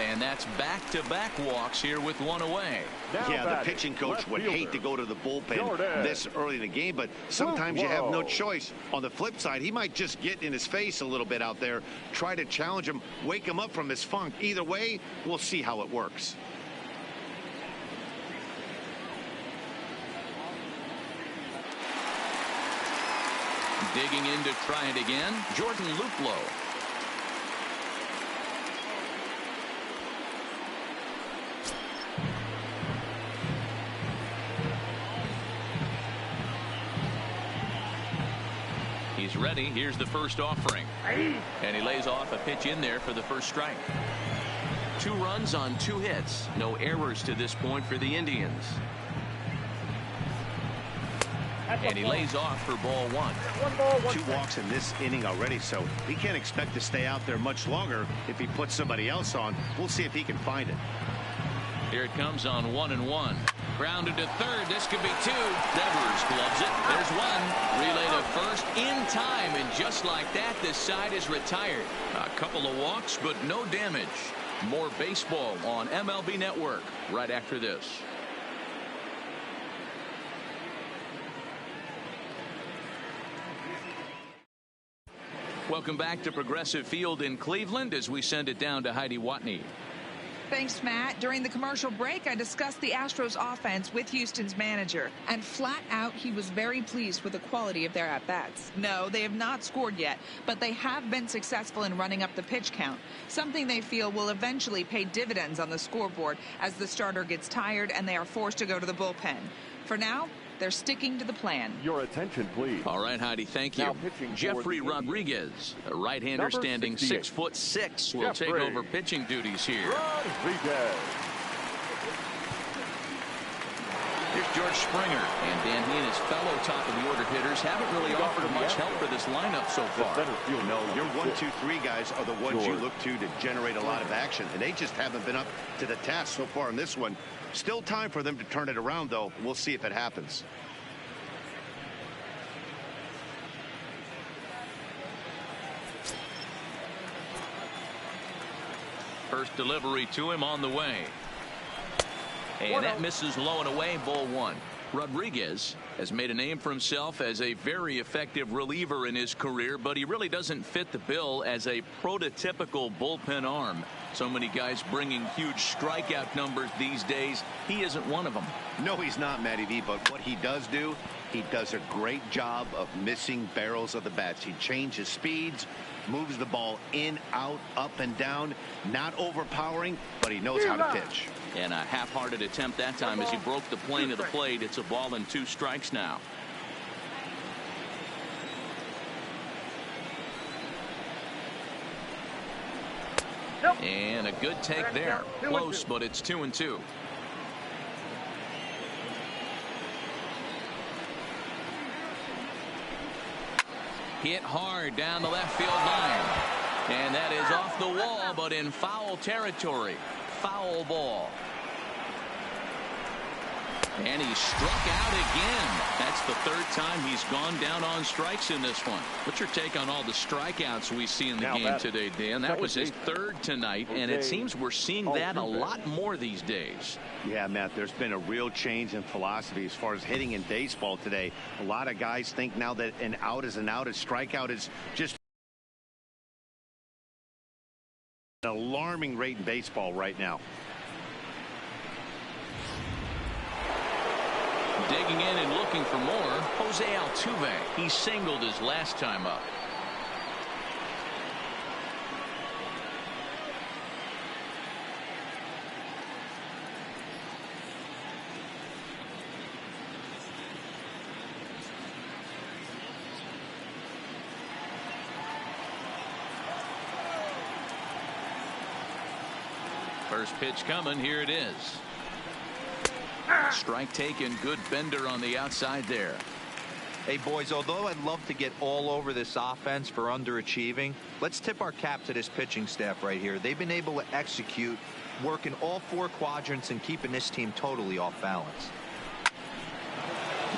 And that's back-to-back walks here with 1 away. Yeah, the pitching coach would hate to go to the bullpen this early in the game, but sometimes you have no choice. On the flip side, he might just get in his face a little bit out there, try to challenge him, wake him up from his funk. Either way, we'll see how it works. Digging in to try it again, Jordan Luplow. He's ready. Here's the first offering. And he lays off a pitch in there for the first strike. 2 runs on 2 hits. No errors to this point for the Indians. And he lays off for ball 1. 1 ball, 1 2 walks in this inning already, so he can't expect to stay out there much longer if he puts somebody else on. We'll see if he can find it. Here it comes on 1-1. Grounded to third. This could be 2. Devers gloves it. There's 1. Relay to first in time, and just like that, this side is retired. A couple of walks, but no damage. More baseball on MLB Network right after this. Welcome back to Progressive Field in Cleveland as we send it down to Heidi Watney. Thanks, Matt. During the commercial break, I discussed the Astros offense with Houston's manager, and flat out, he was very pleased with the quality of their at-bats. No, they have not scored yet, but they have been successful in running up the pitch count, something they feel will eventually pay dividends on the scoreboard as the starter gets tired and they are forced to go to the bullpen. For now, they're sticking to the plan. Your attention, please. All right, Heidi, thank you. Jeffrey Rodriguez, a right-hander standing 6'6", will take over pitching duties here. Rodriguez. Here's George Springer. And Dan, he and his fellow top-of-the-order hitters haven't really offered much help for this lineup so far. No, your 1, 2, 3 guys are the ones you look to generate a lot of action, and they just haven't been up to the task so far in this one. Still time for them to turn it around, though. We'll see if it happens. First delivery to him on the way. And that misses low and away, ball 1. Rodriguez has made a name for himself as a very effective reliever in his career, but he really doesn't fit the bill as a prototypical bullpen arm. So many guys bringing huge strikeout numbers these days. He isn't one of them. No, he's not, Matty V, but what he does do, he does a great job of missing barrels of the bats. He changes speeds, moves the ball in, out, up, and down. Not overpowering, but he knows how to pitch. And a half-hearted attempt that time as he broke the plane of the plate. It's a ball and 2 strikes now. And a good take there. Close, but it's 2-2. Hit hard down the left field line. And that is off the wall, but in foul territory. Foul ball. And he struck out again. That's the 3rd time he's gone down on strikes in this one. What's your take on all the strikeouts we see in the game today, Dan? That was his 3rd tonight, and it seems we're seeing that a lot more these days. Yeah, Matt, there's been a real change in philosophy as far as hitting in baseball today. A lot of guys think now that an out is an out, a strikeout is just an alarming rate in baseball right now. Digging in and looking for more, Jose Altuve. He singled his last time up. First pitch coming. Here it is. Strike taken. Good bender on the outside there. Hey, boys, although I'd love to get all over this offense for underachieving, let's tip our cap to this pitching staff right here. They've been able to execute, working all 4 quadrants and keeping this team totally off balance.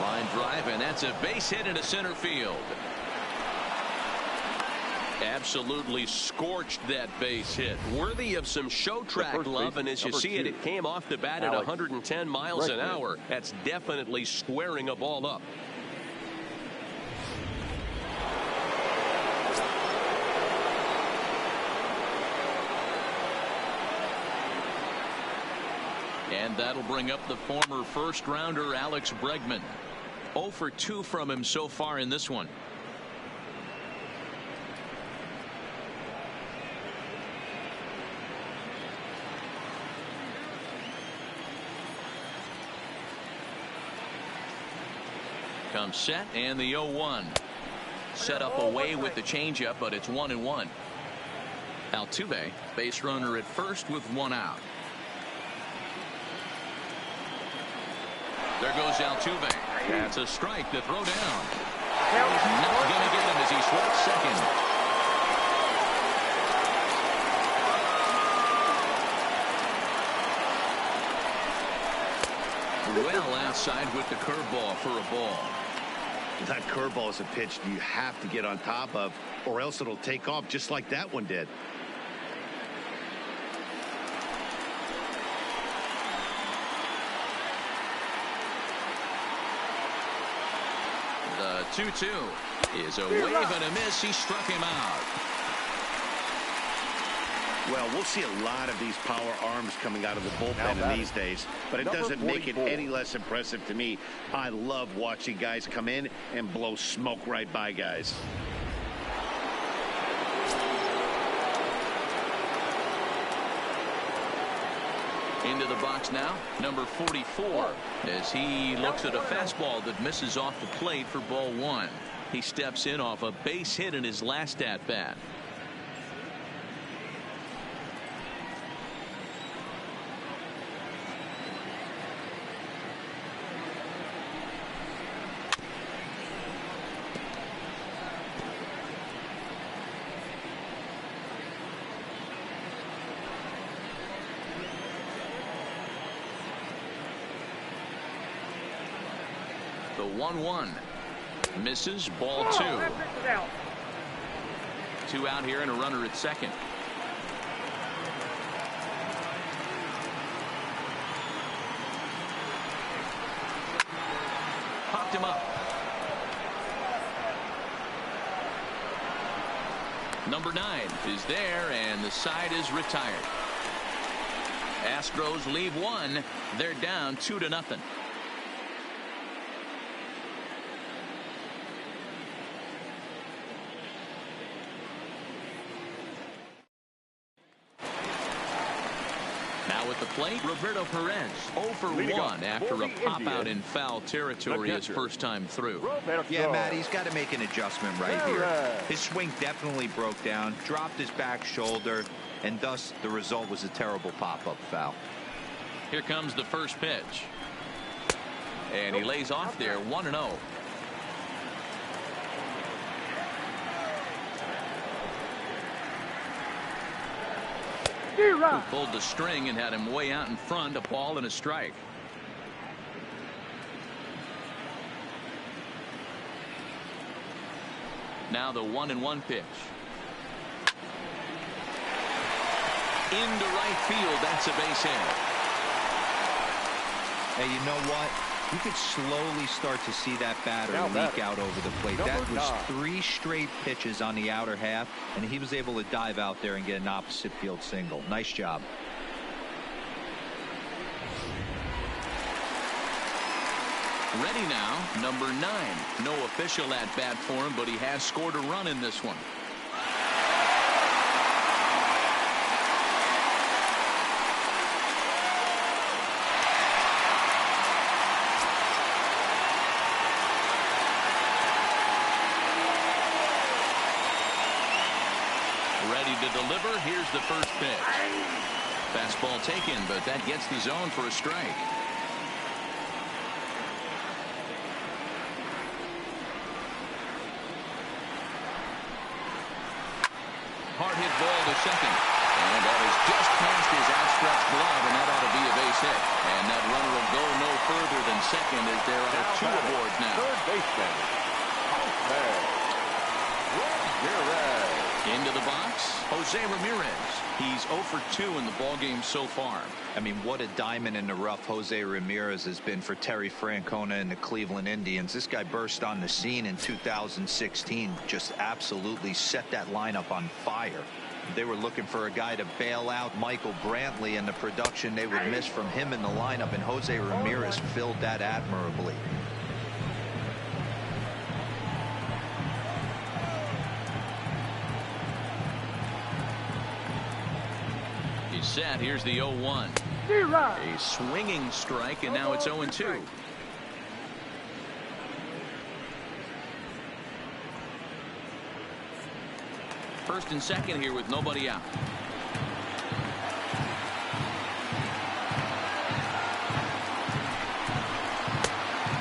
Line drive, and that's a base hit into center field. Absolutely scorched that base hit. Worthy of some show track love, and as you see it, it came off the bat at 110 miles an hour. That's definitely squaring a ball up. And that'll bring up the former first-rounder Alex Bregman. 0 for 2 from him so far in this one. Comes set, and the 0-1. Set up away with the changeup, but it's 1-1. Altuve, base runner at first with 1 out. There goes Altuve. That's a strike to throw down. Not going to get him as he swipes second. Well outside with the curveball for a ball. That curveball is a pitch you have to get on top of, or else it'll take off just like that one did. The 2-2 is a wave and a miss. He struck him out. Well, we'll see a lot of these power arms coming out of the bullpen in these days, but it doesn't make it any less impressive to me. I love watching guys come in and blow smoke right by guys. Into the box now, number 44, as he looks at a fastball that misses off the plate for ball 1. He steps in off a base hit in his last at-bat. The 1-1 misses, ball 2. 2 out here and a runner at second. Popped him up. Number 9 is there, and the side is retired. Astros leave 1. They're down 2-0. Now at the plate, Roberto Perez, 0 for 1 after a pop-out in foul territory his first time through. Yeah, Matt, he's got to make an adjustment right here. His swing definitely broke down, dropped his back shoulder, and thus the result was a terrible pop-up foul. Here comes the first pitch. And he lays off there, 1-0. Who pulled the string and had him way out in front, a ball and a strike. Now the 1-1 pitch. Into right field, that's a base hit. Hey, you know what? You could slowly start to see that batter leak out over the plate. That was 3 straight pitches on the outer half, and he was able to dive out there and get an opposite field single. Nice job. Ready now, number 9. No official at bat for him, but he has scored a run in this one. Ready to deliver. Here's the first pitch. Fastball taken, but that gets the zone for a strike. Hard hit ball to second. And that is just past his outstretched glove, and that ought to be a base hit. And that runner will go no further than second as there are 2 aboard now. Third baseman, Ramirez. Into the box, Jose Ramirez. He's 0 for 2 in the ballgame so far. I mean, what a diamond in the rough Jose Ramirez has been for Terry Francona and the Cleveland Indians. This guy burst on the scene in 2016, just absolutely set that lineup on fire. They were looking for a guy to bail out Michael Brantley and the production they would miss from him in the lineup, and Jose Ramirez filled that admirably. He's set. Here's the 0-1. A swinging strike, and now it's 0-2. First and second here with nobody out.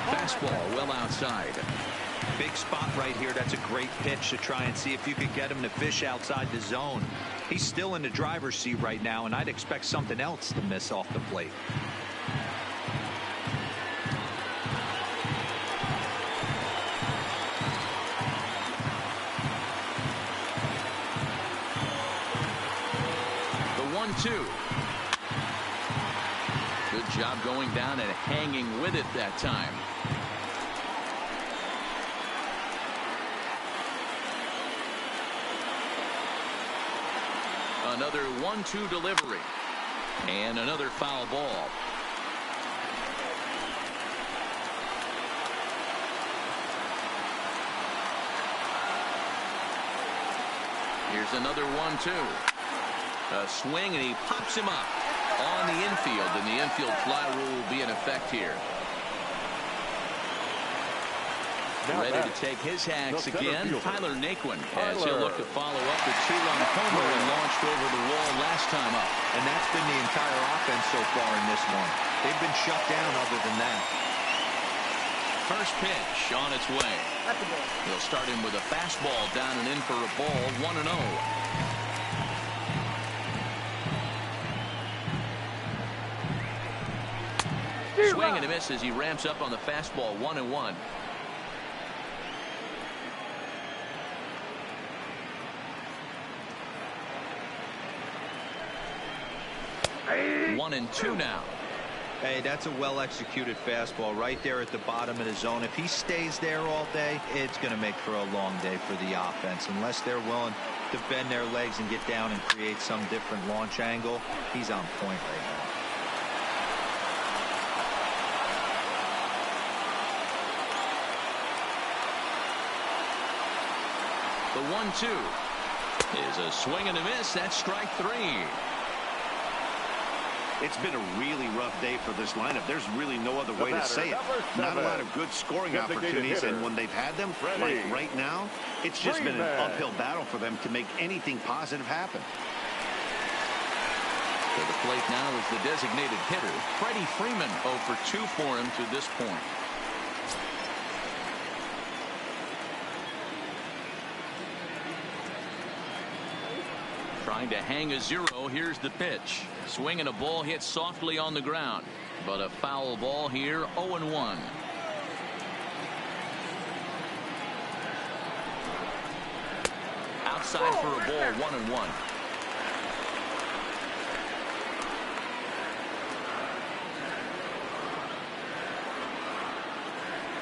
Fastball well outside. Big spot right here. That's a great pitch to try and see if you could get him to fish outside the zone. He's still in the driver's seat right now, and I'd expect something else to miss off the plate. The 1-2. Good job going down and hanging with it that time. Another 1-2 delivery. And another foul ball. Here's another 1-2. A swing, and he pops him up on the infield, and the infield fly rule will be in effect here. Ready to take his hacks again, Tyler Naquin, as he'll look to follow up the two-run homer and launched over the wall last time up. And that's been the entire offense so far in this one. They've been shut down other than that. First pitch on its way. He'll start him with a fastball down and in for a ball, 1-0. Swing and a miss as he ramps up on the fastball, 1-1. 1-2 now. Hey, that's a well-executed fastball right there at the bottom of the zone. If he stays there all day, it's going to make for a long day for the offense. Unless they're willing to bend their legs and get down and create some different launch angle, he's on point right now. The 1-2 is a swing and a miss. That's strike 3. It's been a really rough day for this lineup. There's really no other way to say it. Not a lot of good scoring opportunities, and when they've had them, like right now, it's just been an uphill battle for them to make anything positive happen. To the plate now is the designated hitter, Freddie Freeman, 0 for 2 for him to this point. Trying to hang a 0. Here's the pitch. Swing and a ball hit softly on the ground, but a foul ball here, 0-1. Outside for a ball, 1-1.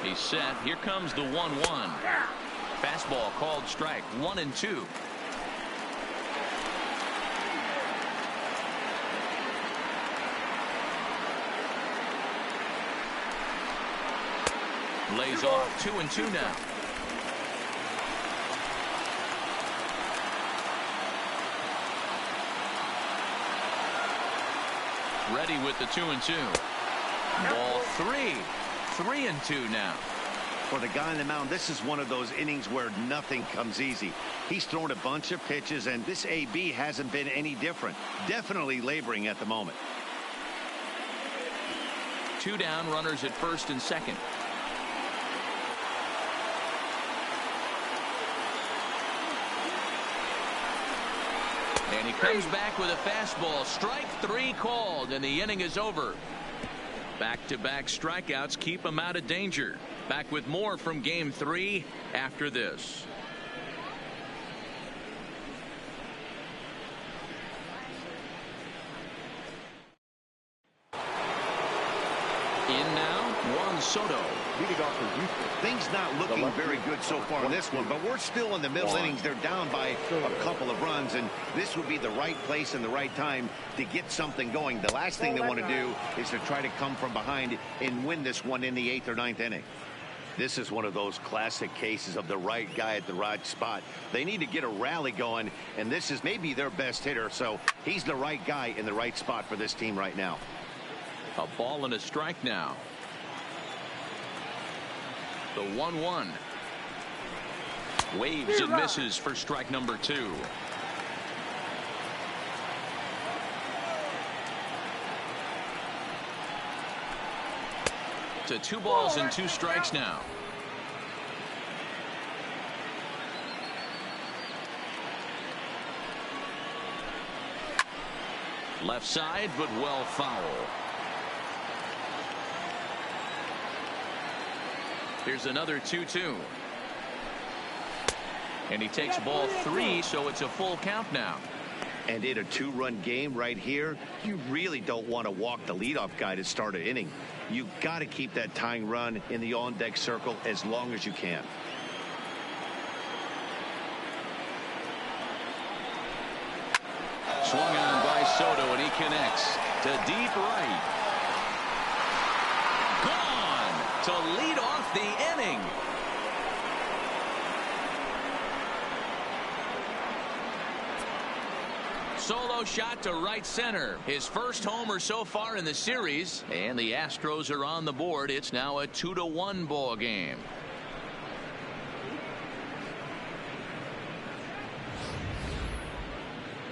He's set. Here comes the 1-1. Fastball called strike, 1-2. Lays off, 2-2 now. Ready with the 2-2. Ball 3. 3-2 now. For the guy on the mound, this is one of those innings where nothing comes easy. He's thrown a bunch of pitches, and this AB hasn't been any different. Definitely laboring at the moment. 2 down, runners at first and second. And he comes back with a fastball. Strike 3 called, and the inning is over. Back-to-back strikeouts keep him out of danger. Back with more from Game 3 after this. in now, Juan Soto. Leading off for Houston. Things not looking very good so far in this one, but we're still in the middle innings. They're down by a couple of runs, and this would be the right place and the right time to get something going. The last thing they want to do is to try to come from behind and win this one in the 8th or 9th inning. This is one of those classic cases of the right guy at the right spot. They need to get a rally going, and this is maybe their best hitter, so he's the right guy in the right spot for this team right now. A ball and a strike now. The 1-1. Waves and misses for strike number 2. To 2 balls and 2 strikes now. Left side, but well foul. Here's another 2-2. And he takes ball 3, so it's a full count now. And in a 2-run game right here, you really don't want to walk the leadoff guy to start an inning. You've got to keep that tying run in the on-deck circle as long as you can. Swung on by Soto, and he connects to deep right. Gone to lead off the inning. Solo shot to right center. His first homer so far in the series, and the Astros are on the board. It's now a 2-1 ball game.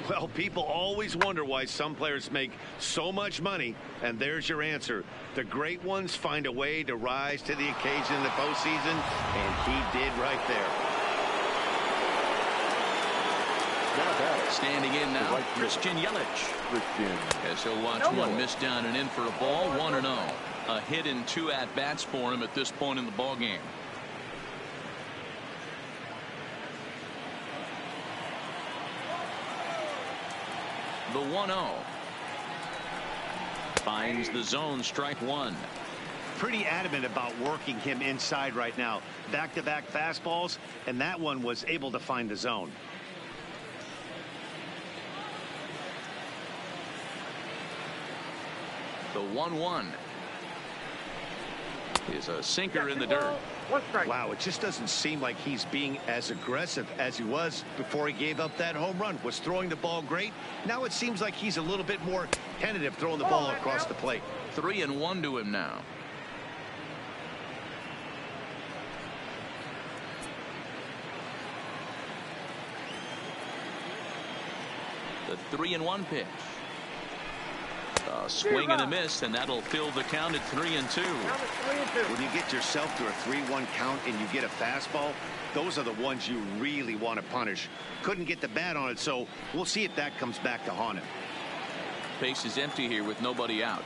Well, people always wonder why some players make so much money, and there's your answer. The great ones find a way to rise to the occasion in the postseason, and he did right there. Standing in now, Christian Yelich. As he'll watch one miss down and in for a ball, 1-0. A hit and 2 at-bats for him at this point in the ball game. The 1-0. Finds the zone, strike 1. Pretty adamant about working him inside right now. Back-to-back fastballs, and that one was able to find the zone. The 1-1 is a sinker in the dirt. Wow, it just doesn't seem like he's being as aggressive as he was before he gave up that home run. Was throwing the ball great. Now it seems like he's a little bit more tentative throwing the ball across the plate. 3-1 to him now. The 3-1 pitch. A swing and a miss, and that'll fill the count at 3-2. When you get yourself to a 3-1 count and you get a fastball, those are the ones you really want to punish. Couldn't get the bat on it, so we'll see if that comes back to haunt him. Base is empty here with nobody out.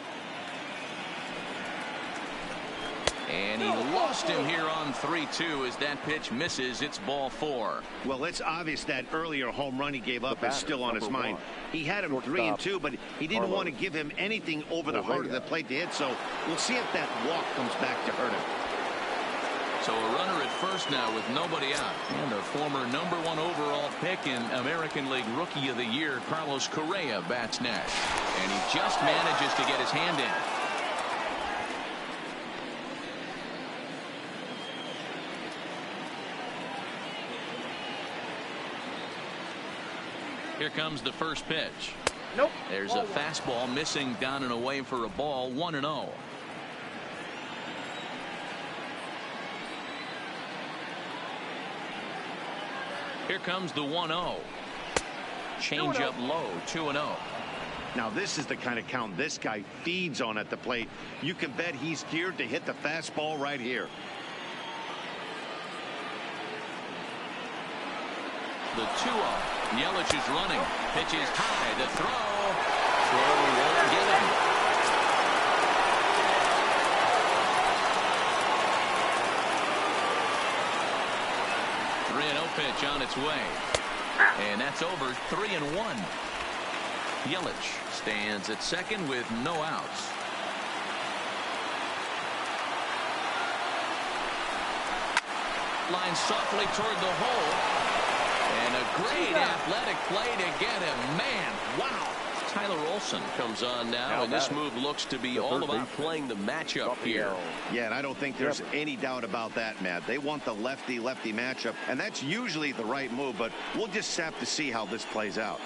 And he lost him here on 3-2 as that pitch misses. It's ball 4. Well, it's obvious that earlier home run he gave up is still on his mind. He had him 3-2, but he didn't want to give him anything over the heart of the plate to hit, so we'll see if that walk comes back to hurt him. So a runner at first now with nobody out. And the former #1 overall pick in American League Rookie of the Year, Carlos Correa, bats next. And he just manages to get his hand in. Here comes the first pitch. Nope. There's a fastball missing down and away for a ball. 1-0. Here comes the 1-0. Change up low. 2-0. Now this is the kind of count this guy feeds on at the plate. You can bet he's geared to hit the fastball right here. The 2-0. Yelich is running. Pitch is high. The throw. Throw won't get him. Pitch on its way. And that's over. 3-1. Yelich stands at second with no outs. line softly toward the hole. And a great athletic play to get him. Man, wow. Tyler Olson comes on now, and this move looks to be all about playing the matchup here. Yeah, and I don't think there's any doubt about that, Matt. They want the lefty-lefty matchup, and that's usually the right move, but we'll just have to see how this plays out.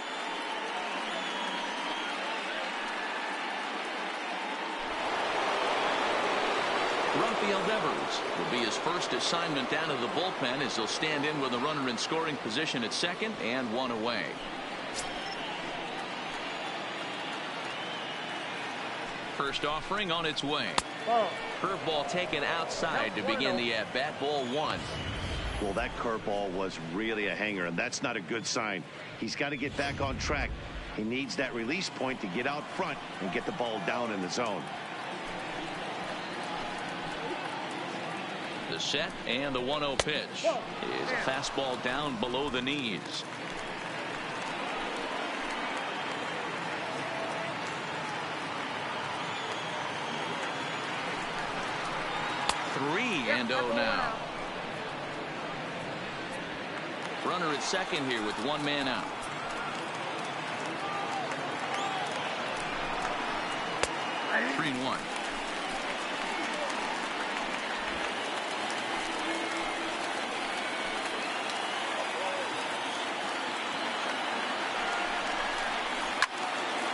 Rafael Devers will be his first assignment down to the bullpen as he'll stand in with a runner in scoring position at second and one away. First offering on its way. Curveball taken outside to begin the at-bat. Ball one. Well, that curveball was really a hanger, and that's not a good sign. He's got to get back on track. He needs that release point to get out front and get the ball down in the zone. The set and the 1-0 pitch is a fastball down below the knees. Three and 0 now. Runner at second here with one man out. Three and one.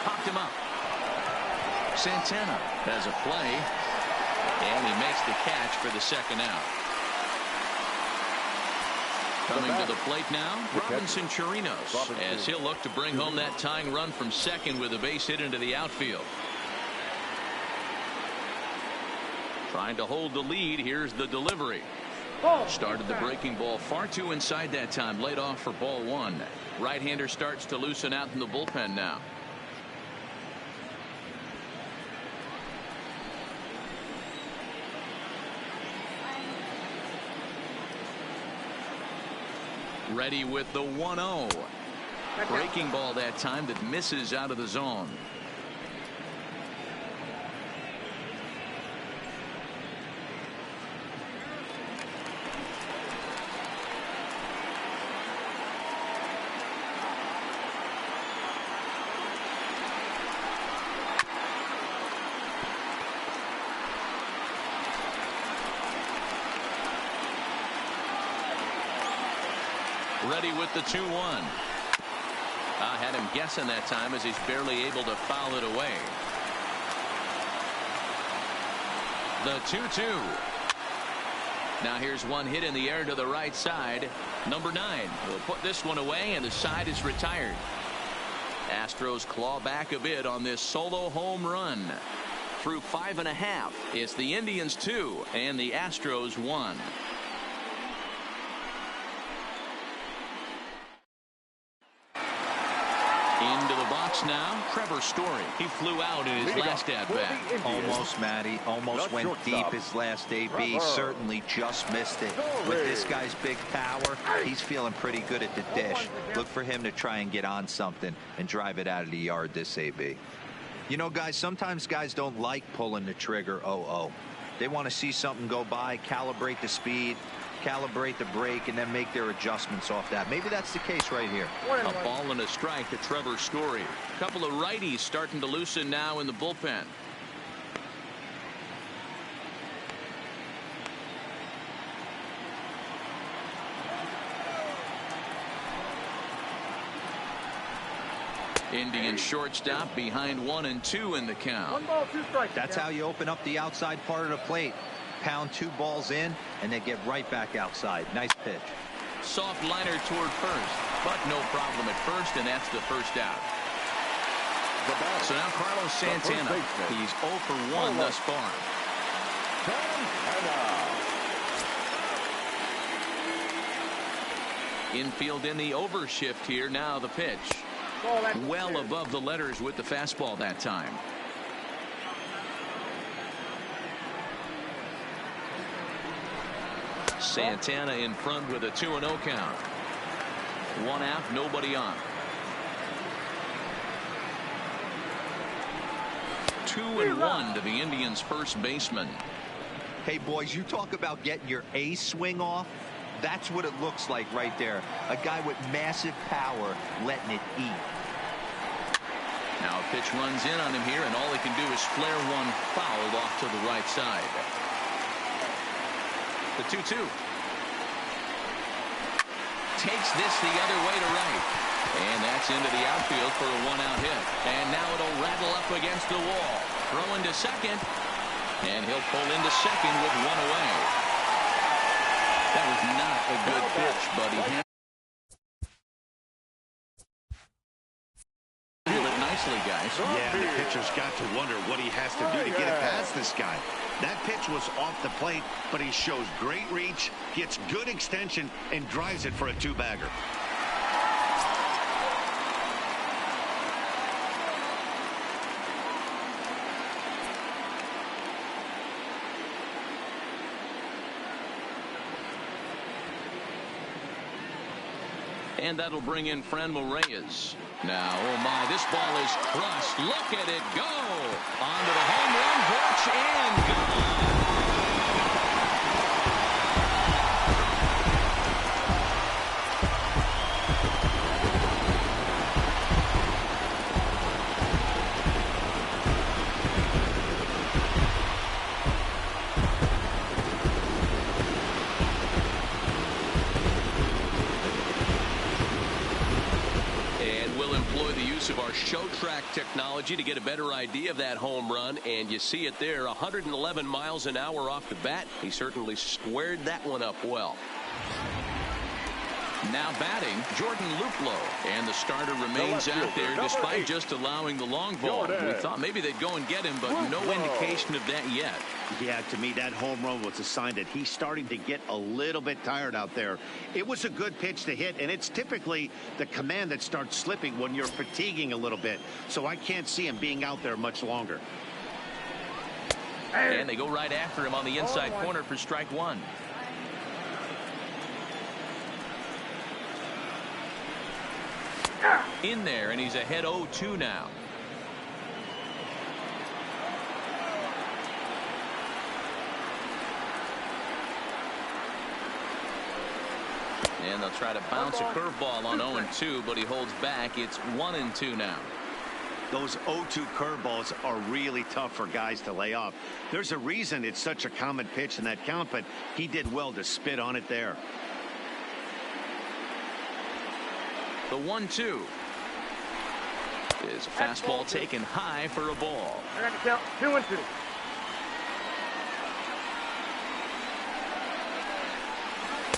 Popped him up. Santana has a play. And he makes the catch for the second out. Coming to the plate now, Robinson Chirinos, as he'll look to bring home that tying run from second with a base hit into the outfield. Trying to hold the lead. Here's the delivery. Started the breaking ball far too inside that time. Laid off for ball one. Right-hander starts to loosen out in the bullpen now. Ready with the 1-0. Breaking ball that time that misses out of the zone. Ready with the 2-1. I had him guessing that time as he's barely able to foul it away. The 2-2. Now here's one hit in the air to the right side. Number 9 will put this one away, and the side is retired. Astros claw back a bit on this solo home run. Through 5.5, it's the Indians 2 and the Astros 1. Into the box now, Trevor Story. He flew out in his last at-bat. Almost, Matty. Almost went deep his last AB. Certainly just missed it. With this guy's big power, he's feeling pretty good at the dish. Look for him to try and get on something and drive it out of the yard this AB. You know, guys, sometimes guys don't like pulling the trigger 0-0. They want to see something go by, calibrate the speed, calibrate the brake, and then make their adjustments off that. Maybe that's the case right here. A ball and a strike to Trevor Story. A couple of righties starting to loosen now in the bullpen. Indian shortstop behind 1 and 2 in the count. 1 ball, 2 strikes. That's how you open up the outside part of the plate. Pound 2 balls in, and they get right back outside. Nice pitch. Soft liner toward first, but no problem at first, and that's the first out. So now Carlos Santana. He's 0 for 1 thus far. Infield in the overshift here. Now the pitch. Well above the letters with the fastball that time. Santana in front with a 2-0 count. 1 out, nobody on. 2-1 to the Indians' first baseman. Hey, boys, you talk about getting your A swing off. That's what it looks like right there. A guy with massive power letting it eat. Now a pitch runs in on him here, and all he can do is flare one fouled off to the right side. The 2-2. Takes this the other way to right. And that's into the outfield for a one-out hit. And now it'll rattle up against the wall. Throw into second. And he'll pull into second with one away. That was not a good pitch, but he handled it nicely, guys. Yeah, the pitcher's got to wonder what he has to do to get it past this guy. That pitch was off the plate, but he shows great reach, gets good extension, and drives it for a two-bagger. And that'll bring in Franmil Reyes. Now, oh my, this ball is crushed. Look at it go. Onto the home run porch and gone. Of our show track technology to get a better idea of that home run, and you see it there, 111 miles an hour off the bat. He certainly squared that one up well. Now batting, Jordan Luplow, and the starter remains out there despite just allowing the long ball. We thought maybe they'd go and get him, but no indication of that yet. Yeah, to me, that home run was a sign that he's starting to get a little bit tired out there. It was a good pitch to hit, and it's typically the command that starts slipping when you're fatiguing a little bit. So I can't see him being out there much longer. And they go right after him on the inside corner for strike one. In there, and he's ahead 0-2 now. And they'll try to bounce a curveball on 0-2, but he holds back. It's 1-2 now. Those 0-2 curveballs are really tough for guys to lay off. There's a reason it's such a common pitch in that count, but he did well to spit on it there. The 1-2 is a fastball taken high for a ball. I got to count 2-2.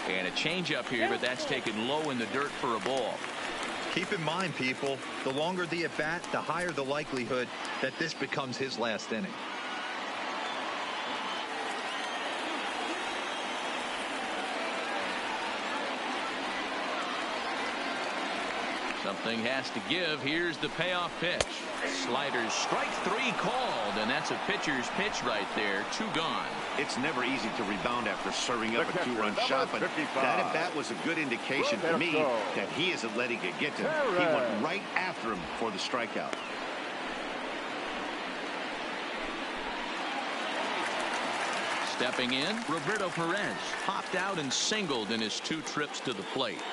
And a changeup here, but that's taken low in the dirt for a ball. Keep in mind, people, the longer the at bat, the higher the likelihood that this becomes his last inning. Something has to give. Here's the payoff pitch. Sliders, strike three called, and that's a pitcher's pitch right there. 2 gone. It's never easy to rebound after serving up a 2-run shot, but that at bat was a good indication to me that he isn't letting it get to him. He went right after him for the strikeout. Stepping in, Roberto Perez popped out and singled in his 2 trips to the plate.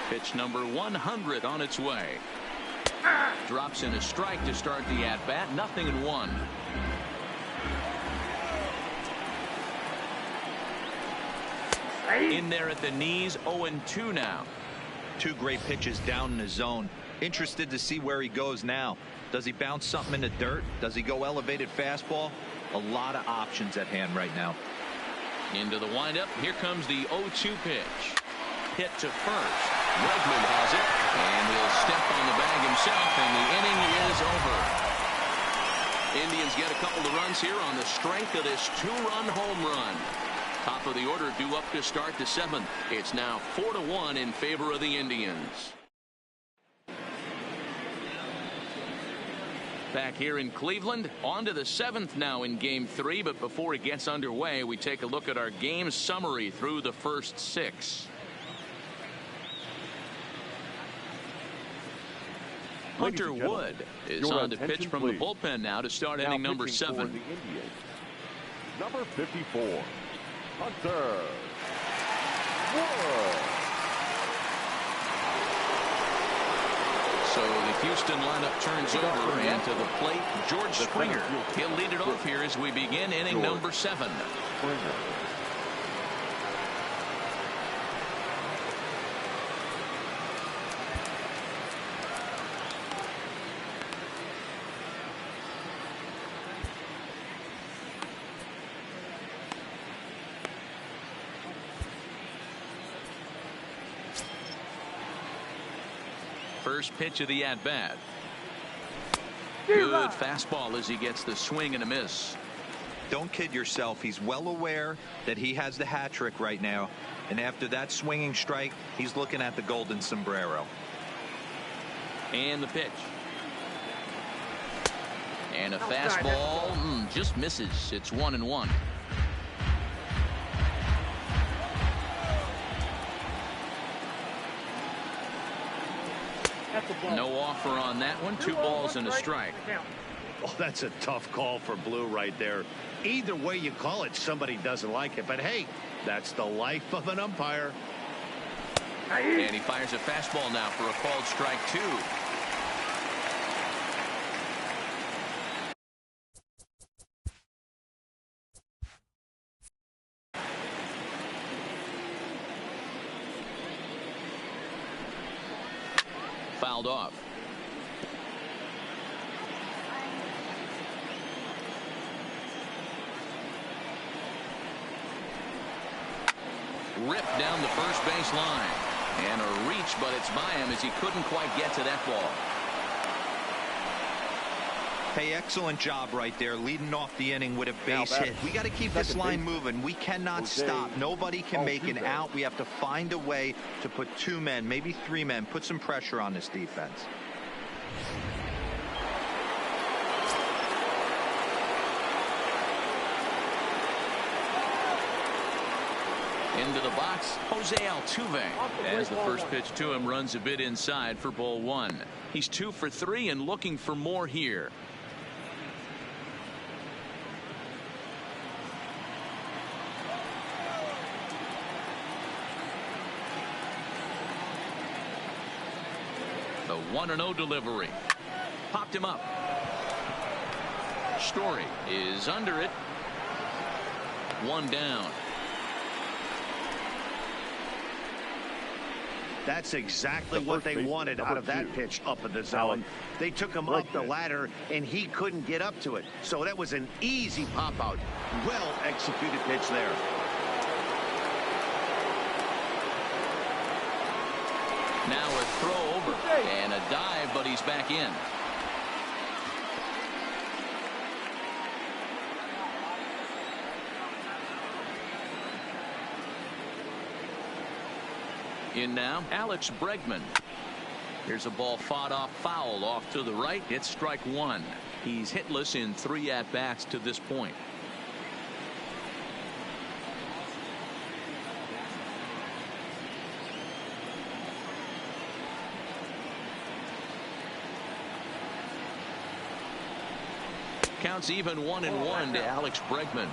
Pitch number 100 on its way. Drops in a strike to start the at-bat. 0-1. In there at the knees. 0-2 now. 2 great pitches down in the zone. Interested to see where he goes now. Does he bounce something in the dirt? Does he go elevated fastball? A lot of options at hand right now. Into the windup. Here comes the 0-2 pitch. Hit to first. Bregman has it, and he'll step on the bag himself, and the inning is over. Indians get a couple of runs here on the strength of this 2-run home run. Top of the order due up to start the 7th. It's now 4-1 in favor of the Indians. Back here in Cleveland, on to the 7th now in Game 3, but before it gets underway, we take a look at our game summary through the first 6. Hunter Wood is on to pitch from the bullpen now to start inning number 7. Number 54, Hunter Wood. So the Houston lineup turns over, and to the plate, George Springer. He'll lead it off here as we begin inning number 7. Springer. First pitch of the at-bat. Good fastball as he gets the swing and a miss. Don't kid yourself. He's well aware that he has the hat trick right now. And after that swinging strike, he's looking at the golden sombrero. And the pitch. And a fastball just misses. It's 1-1. No offer on that one. 2 balls and a strike. Oh, that's a tough call for Blue right there. Either way you call it, somebody doesn't like it. But hey, that's the life of an umpire. And he fires a fastball now for a called strike 2. Fouled off. Ripped down the first base line. And a reach, but it's by him as he couldn't quite get to that ball. Hey, excellent job right there, leading off the inning with a base hit. We got to keep this line moving. We cannot stop. Nobody can make an out. We have to find a way to put 2 men, maybe 3 men, put some pressure on this defense. Into the box, Jose Altuve. As the first pitch to him runs a bit inside for ball 1. He's 2 for 3 and looking for more here. The 1-0 delivery. Popped him up. Story is under it. 1 down. That's exactly what they wanted out of that pitch up in the zone. They took him up the ladder, and he couldn't get up to it. So that was an easy pop-out. Well-executed pitch there. Now a throw over and a dive, but he's back in. In now, Alex Bregman. Here's a ball fought off foul off to the right. It's strike 1. He's hitless in 3 at-bats to this point. Counts even 1-1 to Alex Bregman.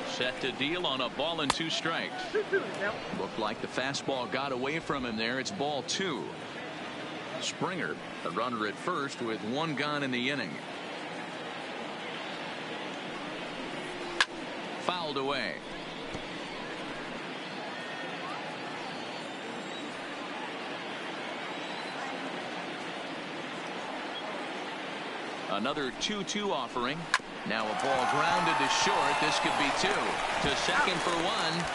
Set to deal on a ball and 2 strikes. Looked like the fastball got away from him there. It's ball 2. Springer, a runner at first with 1 gone in the inning. Fouled away. Another 2-2 offering. Now a ball grounded to short. This could be 2. To second for 1.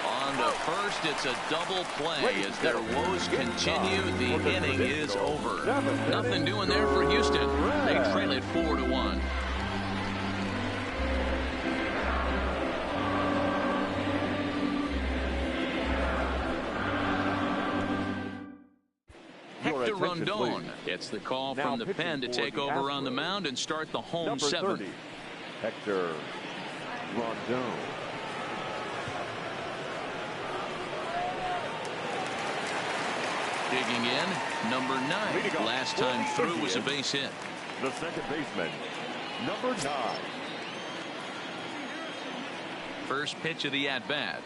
On to first, it's a double play as their woes continue. The inning is over. Nothing doing there for Houston. They trail it 4-1. Hector attention, Rondon please. gets the call Now from the pitching pen to for take the over on the Astros. mound and start the home Number seventh. 30, Hector Rondon. Digging in, number 9. Leading off Last for time the through was a Indians, base hit. the second baseman, number 9. First pitch of the at-bat.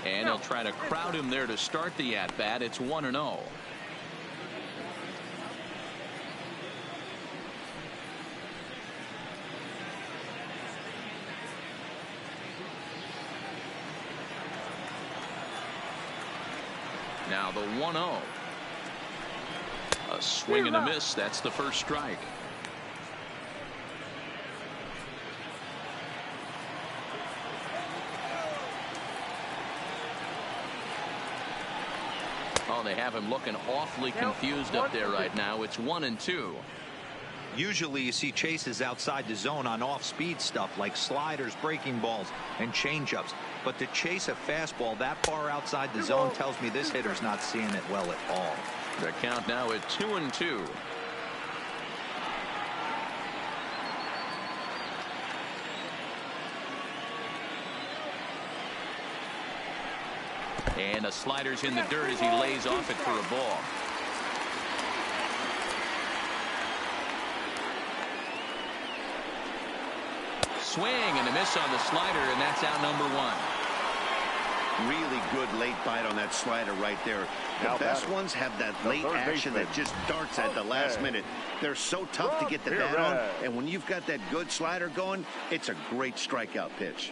And he'll try to crowd him there to start the at-bat. It's 1-0. Now the 1-0. A swing and a miss. That's the first strike. Oh, they have him looking awfully confused up there right now. It's 1-2. Usually you see chases outside the zone on off-speed stuff like sliders, breaking balls, and changeups. But to chase a fastball that far outside the zone tells me this hitter's not seeing it well at all. The count now at 2-2. And a slider's in the dirt as he lays off it for a ball. Swing and a miss on the slider, and that's out number 1. Really good late bite on that slider right there. The best ones have that late action that just darts at the last minute. They're so tough to get the bat on, and when you've got that good slider going, it's a great strikeout pitch.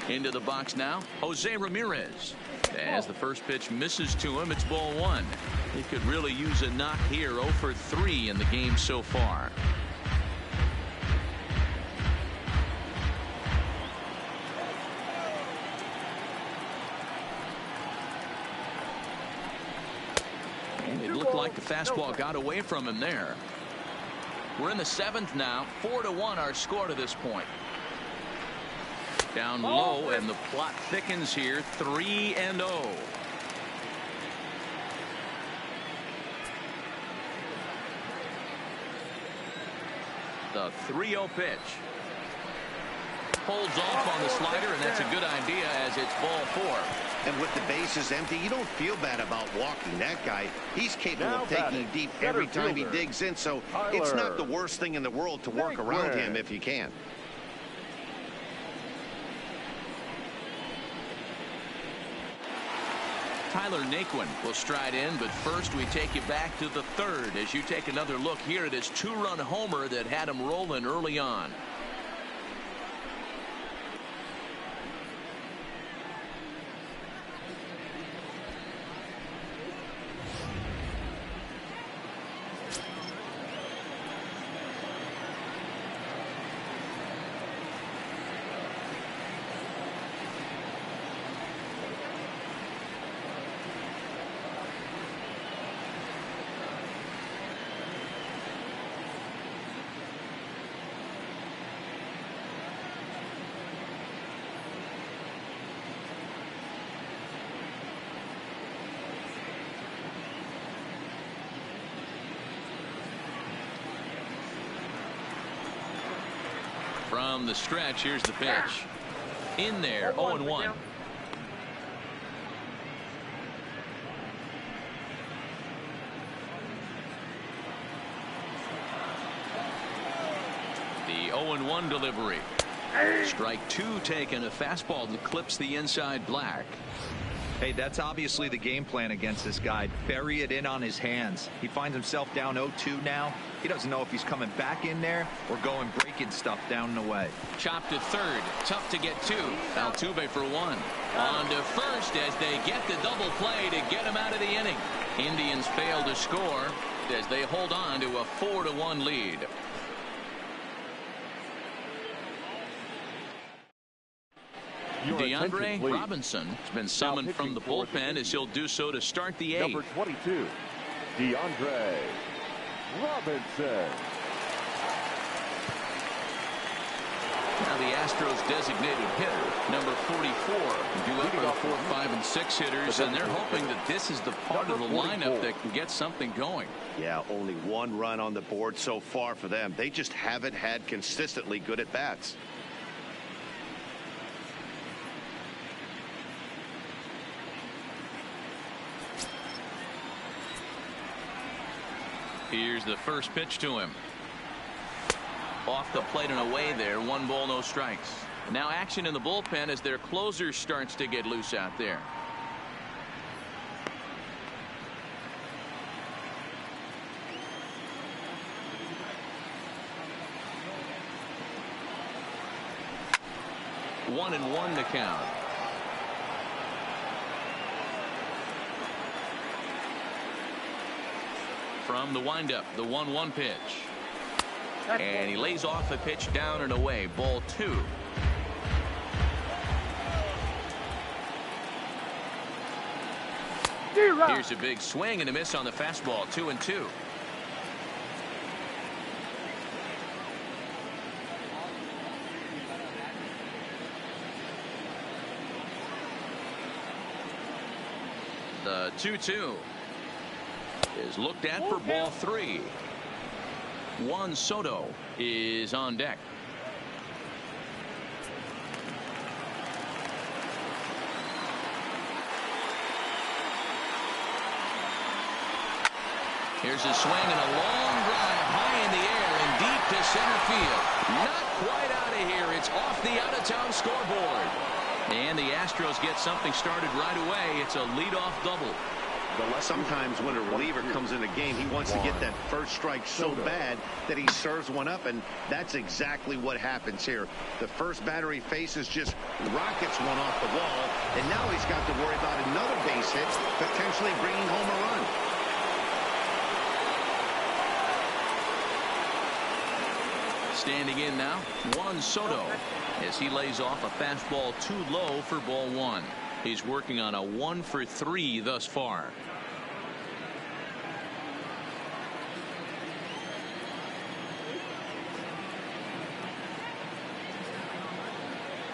Into the box now, Jose Ramirez. As the first pitch misses to him, it's ball 1. He could really use a knock here. 0 for 3 in the game so far. And it looked like the fastball got away from him there. We're in the 7th now. 4-1 our score to this point. Down low, and the plot thickens here. 3-0. The 3-0 pitch. Holds off on the slider, and that's a good idea as it's ball 4. And with the bases empty, you don't feel bad about walking that guy. He's capable of taking deep every time he digs in, so it's not the worst thing in the world to work around him if you can. Tyler Naquin will stride in, but first we take you back to the 3rd as you take another look here at his 2-run homer that had him rolling early on. From the stretch, here's the pitch. In there, 0-1. The 0-1 delivery. Strike 2 taken, a fastball that clips the inside black. Hey, that's obviously the game plan against this guy. Bury it in on his hands. He finds himself down 0-2 now. He doesn't know if he's coming back in there or going breaking stuff down and away. Chopped to 3rd. Tough to get to. Altuve for 1. On to 1st as they get the double play to get him out of the inning. Indians fail to score as they hold on to a 4-1 lead. DeAndre Robinson has been summoned from the bullpen as he'll do so to start the 8th. Number 22, DeAndre Robinson. Now the Astros designated hitter, number 44, due up on 4, 5, and 6 hitters, and they're hoping that this is the part of the lineup that can get something going. Yeah, only 1 run on the board so far for them. They just haven't had consistently good at-bats. Here's the first pitch to him. Off the plate and away there. 1 ball, no strikes. Now action in the bullpen as their closer starts to get loose out there. One and one to count. From the windup, the 1-1 pitch. And he lays off the pitch down and away. Ball 2. Here's a big swing and a miss on the fastball. 2-2. The 2-2 is looked at for ball 3. Juan Soto is on deck. Here's a swing and a long drive high in the air and deep to center field. Not quite out of here. It's off the out-of-town scoreboard. And the Astros get something started right away. It's a leadoff double. Sometimes when a reliever comes in a game, he wants to get that first strike so bad that he serves one up, and that's exactly what happens here. The first batter he faces just rockets one off the wall, and now he's got to worry about another base hit, potentially bringing home a run. Standing in now, Juan Soto, as he lays off a fastball too low for ball 1. He's working on a 1 for 3 thus far.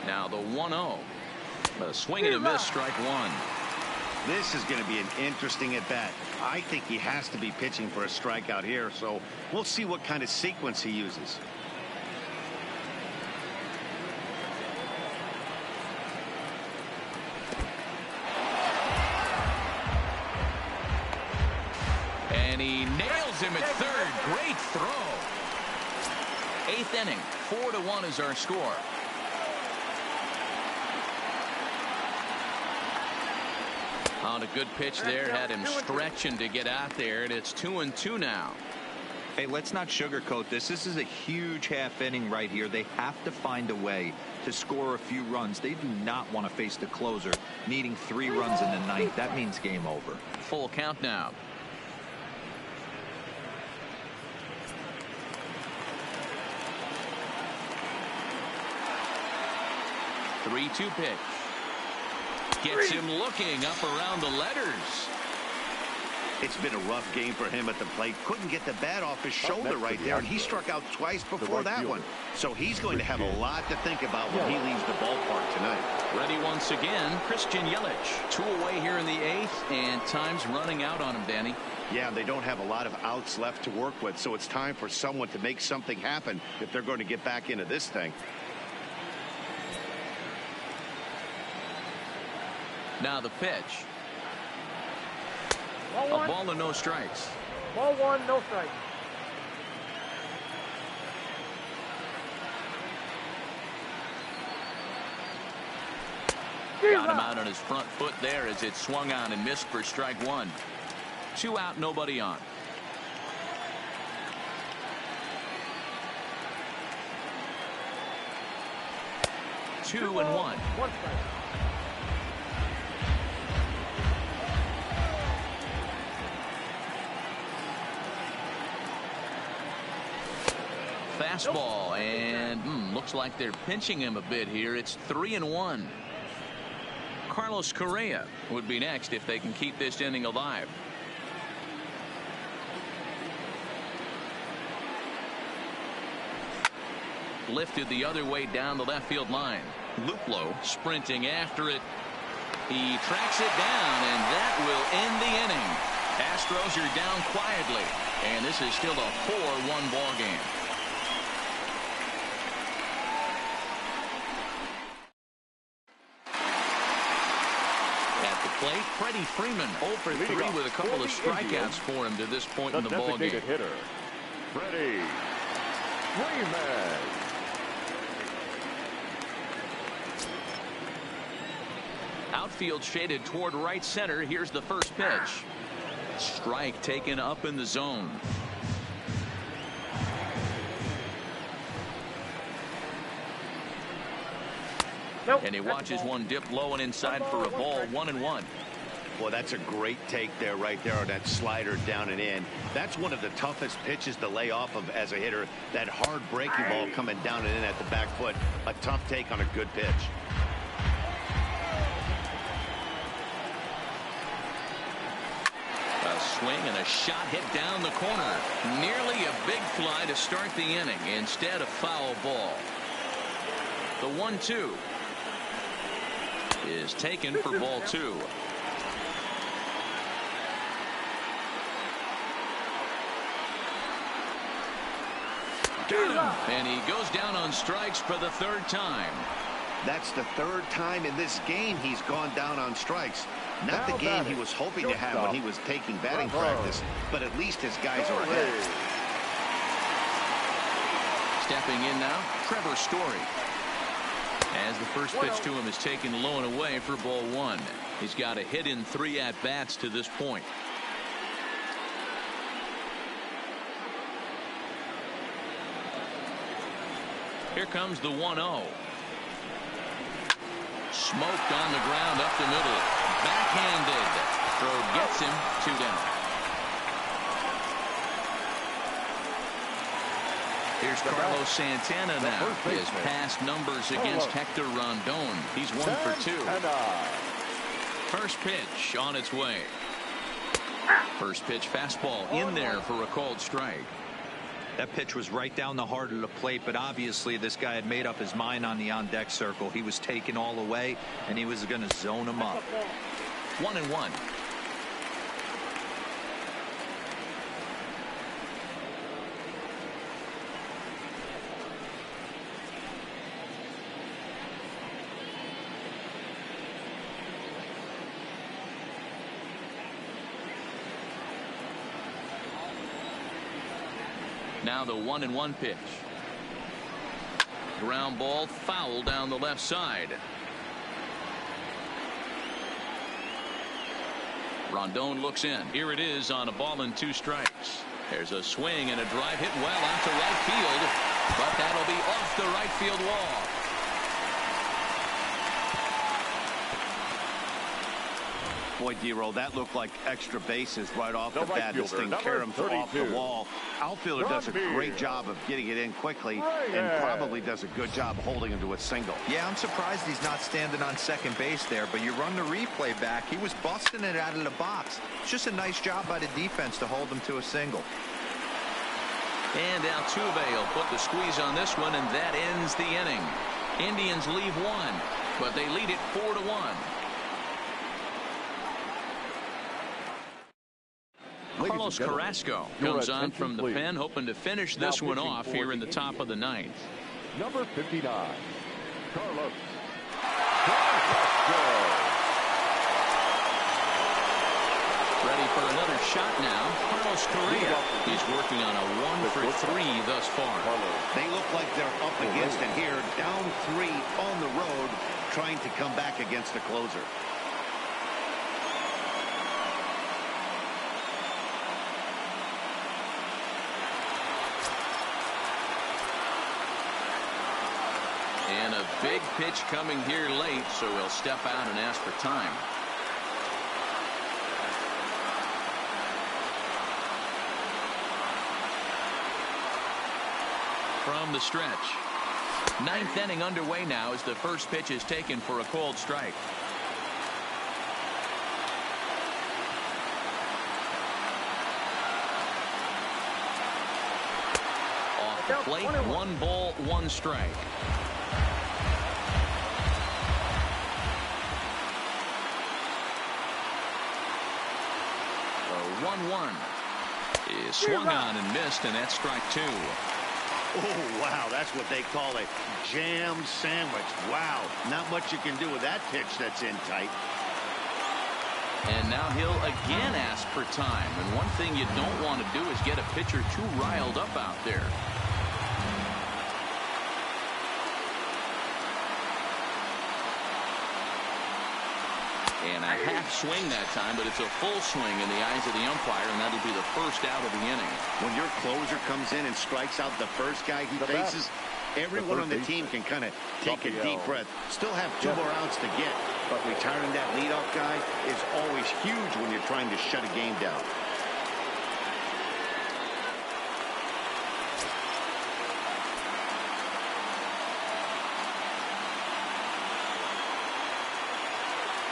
Now the 1-0. A swing and a miss, strike 1. This is going to be an interesting at bat. I think he has to be pitching for a strikeout here, so we'll see what kind of sequence he uses. And he nails him at third. Great throw. 8th inning. 4-1 is our score. On a good pitch there, had him stretching to get out there, and it's 2-2 now. Hey, let's not sugarcoat this. This is a huge half inning right here. They have to find a way to score a few runs. They do not want to face the closer needing 3 runs in the 9th. That means game over. Full count now. 3-2 pitch. Gets him looking up around the letters. It's been a rough game for him at the plate. Couldn't get the bat off his shoulder right there, and he struck out twice before that one. So he's going to have a lot to think about when he leaves the ballpark tonight. Ready once again, Christian Yelich. 2 away here in the 8th, and time's running out on him, Danny. Yeah, they don't have a lot of outs left to work with, so it's time for someone to make something happen if they're going to get back into this thing. Now the pitch. A ball and no strikes. Ball 1, no strikes. Got him out on his front foot there as it swung on and missed for strike 1. 2 out, nobody on. Two and one. 1 strike. Fastball, and looks like they're pinching him a bit here. It's 3-1. Carlos Correa would be next if they can keep this inning alive. lifted the other way down the left field line. Luplow sprinting after it. He tracks it down, and that will end the inning. Astros are down quietly, and this is still a 4-1 ball game. At the plate, Freddie Freeman 0 for 3 with a couple of strikeouts for him to this point in the ball game. Hitter, Freddie Freeman. Outfield shaded toward right center. Here's the first pitch. Strike taken up in the zone. Nope. And he watches one dip low and inside for a ball. 1-1. Well, that's a great take there, right there, on that slider down and in. That's one of the toughest pitches to lay off of as a hitter. That hard breaking ball coming down and in at the back foot. A tough take on a good pitch. A swing and a shot hit down the corner. Nearly a big fly to start the inning. Instead, a foul ball. The 1-2 is taken for ball 2. Got him. And he goes down on strikes for the third time. That's the third time in this game he's gone down on strikes. Not the game he was hoping to have when he was taking batting practice, but at least his guys are ahead. Stepping in now, Trevor Story. As the first pitch to him is taken low and away for ball 1. He's got a hit in 3 at-bats to this point. Here comes the 1-0. Smoked on the ground up the middle. Backhanded. Throw gets him 2 down. Here's Carlos Santana now. His past numbers against Hector Rondon. He's 1 for 2. First pitch on its way. First pitch fastball in there for a called strike. That pitch was right down the heart of the plate, but obviously this guy had made up his mind on the on-deck circle. He was taken all the way, and he was going to zone him up. 1-1. Now the 1-1 pitch. Ground ball foul down the left side. Rondon looks in. Here it is on a ball and 2 strikes. There's a swing and a drive hit well out to right field, but that'll be off the right field wall. Boy, D-Roll, that looked like extra bases right off the bat. This thing carried him off the wall. Outfielder does a great job of getting it in quickly and probably does a good job holding him to a single. Yeah, I'm surprised he's not standing on second base there, but you run the replay back. He was busting it out of the box. It's just a nice job by the defense to hold him to a single. And Altuve will put the squeeze on this one, and that ends the inning. Indians leave 1, but they lead it 4-1. Carlos Carrasco comes on from the pen, hoping to finish this one off here in the top of the 9th. Number 59, Carlos Carrasco. Ready for another shot now. Carlos Correa. He's working on a 1 for 3 thus far. They look like they're up against it here, down 3 on the road, trying to come back against the closer. And a big pitch coming here late, so he'll step out and ask for time. From the stretch. 9th inning underway now as the first pitch is taken for a called strike. Off the plate. 1 ball, 1 strike. The 1-1 is swung on and missed, and that's strike 2. Oh, wow, that's what they call a jam sandwich. Wow, not much you can do with that pitch that's in tight. And now he'll again ask for time. And one thing you don't want to do is get a pitcher too riled up out there. And a half swing that time, but it's a full swing in the eyes of the umpire, and that'll be the first out of the inning. When your closer comes in and strikes out the first guy he faces, everyone on the team can kind of take a deep breath. Still have 2 more outs to get, but retiring that leadoff guy is always huge when you're trying to shut a game down.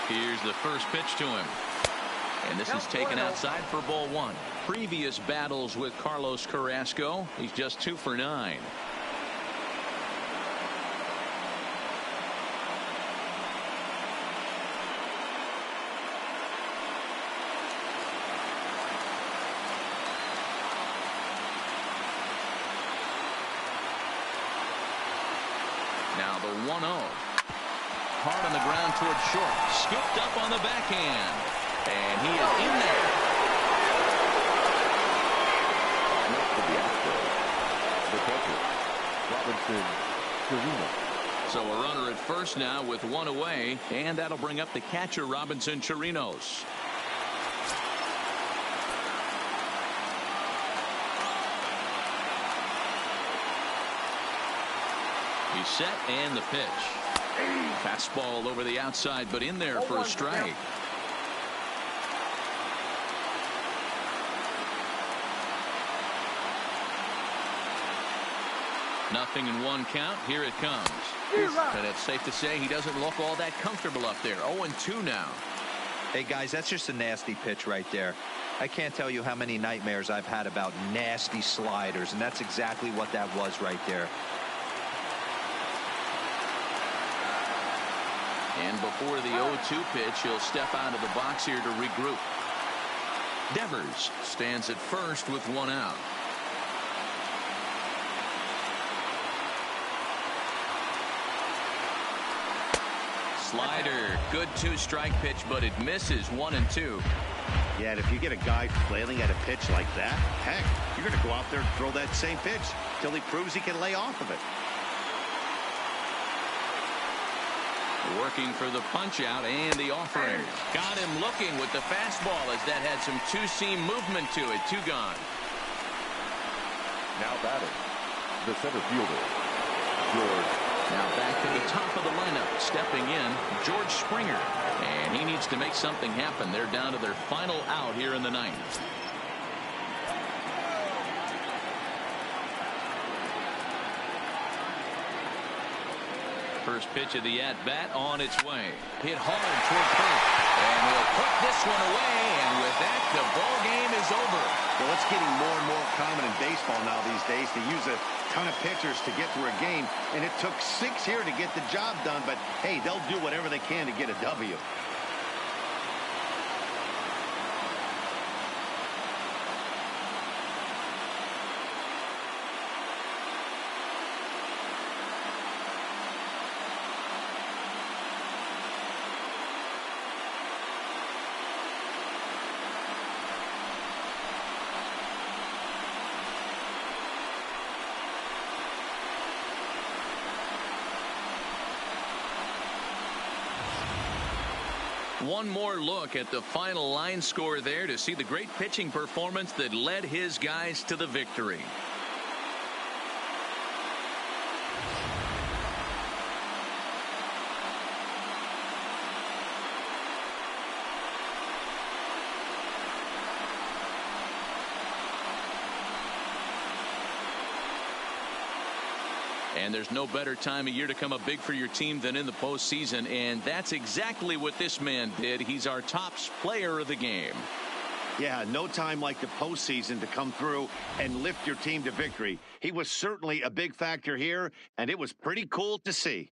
Here's the first pitch to him. And this is taken outside for ball 1. Previous battles with Carlos Carrasco, he's just 2 for 9. Now the 1-0. Hard on the ground towards short. Scooped up on the backhand. And he is in there. So a runner at first now with 1 away. And that'll bring up the catcher, Robinson Chirinos. He's set, and the pitch. Fastball over the outside, but in there for a strike. Nothing in 1 count. Here it comes. And it's safe to say he doesn't look all that comfortable up there. 0-2 now. Hey, guys, that's just a nasty pitch right there. I can't tell you how many nightmares I've had about nasty sliders, and that's exactly what that was right there. And before the 0-2 pitch, he'll step out of the box here to regroup. Devers stands at first with 1 out. Slider, good 2-strike pitch, but it misses. 1-2. Yeah, and if you get a guy flailing at a pitch like that, heck, you're going to go out there and throw that same pitch till he proves he can lay off of it. Working for the punch out and the offering. Got him looking with the fastball as that had some 2-seam movement to it. 2 gone. Now batting, the center fielder, George. Now back to the top of the lineup. Stepping in, George Springer. And he needs to make something happen. They're down to their final out here in the 9th. First pitch of the at-bat on its way. Hit hard toward first. And he'll put this one away. And with that, the ball game is over. Well, it's getting more and more common in baseball now these days to use a ton of pitchers to get through a game. And it took 6 here to get the job done. But, hey, they'll do whatever they can to get a W. One more look at the final line score there to see the great pitching performance that led his guys to the victory. And there's no better time of year to come up big for your team than in the postseason, and that's exactly what this man did. He's our top player of the game. Yeah, no time like the postseason to come through and lift your team to victory. He was certainly a big factor here, and it was pretty cool to see.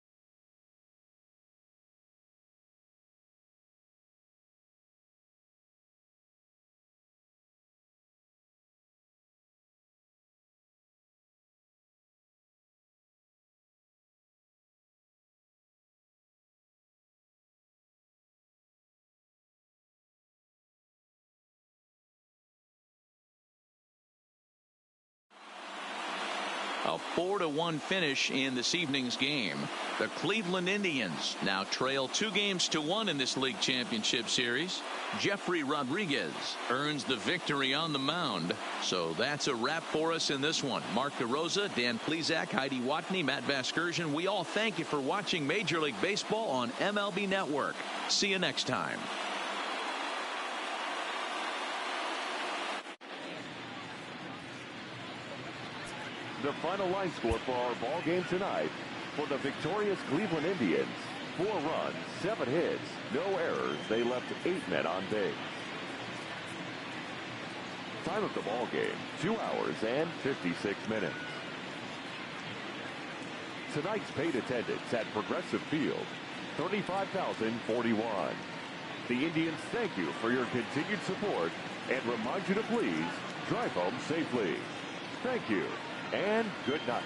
A 4-1 finish in this evening's game. The Cleveland Indians now trail 2-1 in this league championship series. Jeffrey Rodriguez earns the victory on the mound. So that's a wrap for us in this one. Mark DeRosa, Dan Plesac, Heidi Watney, Matt Vasgersian. We all thank you for watching Major League Baseball on MLB Network. See you next time. The final line score for our ball game tonight: for the victorious Cleveland Indians, 4 runs, 7 hits, no errors. They left 8 men on base. Time of the ball game: 2 hours and 56 minutes. Tonight's paid attendance at Progressive Field, 35,041. The Indians thank you for your continued support and remind you to please drive home safely. Thank you and good night.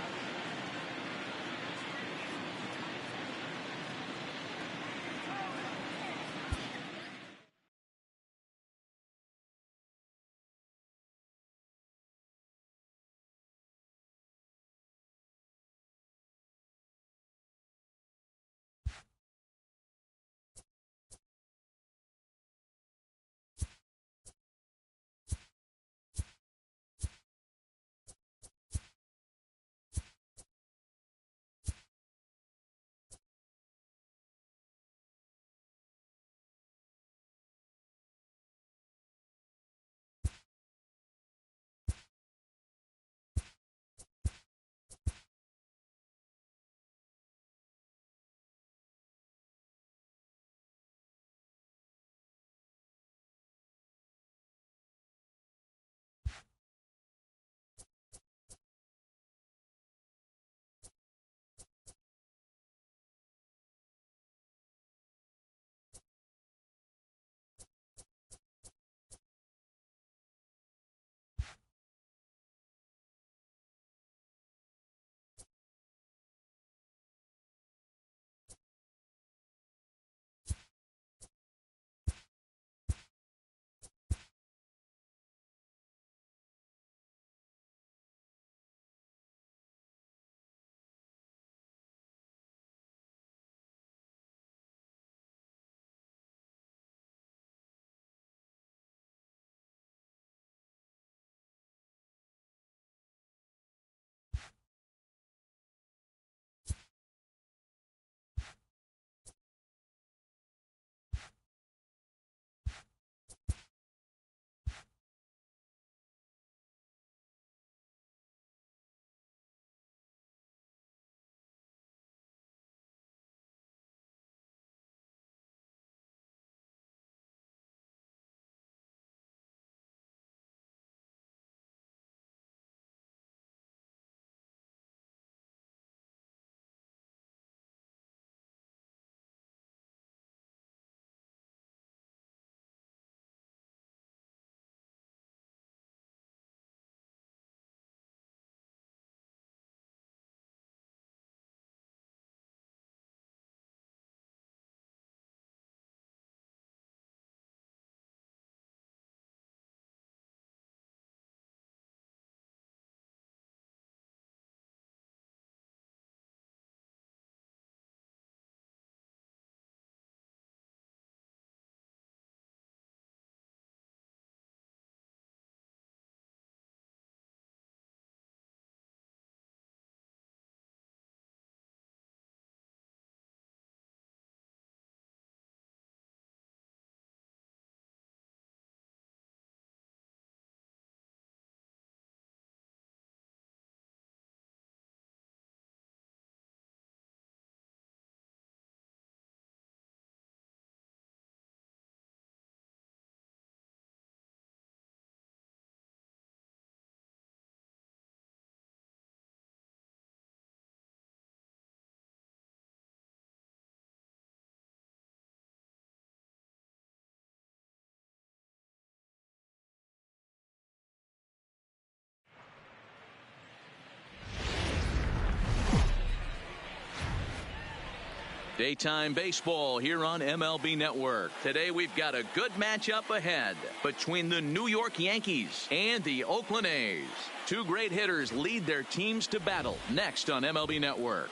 Daytime baseball here on MLB Network. Today we've got a good matchup ahead between the New York Yankees and the Oakland A's. Two great hitters lead their teams to battle next on MLB Network.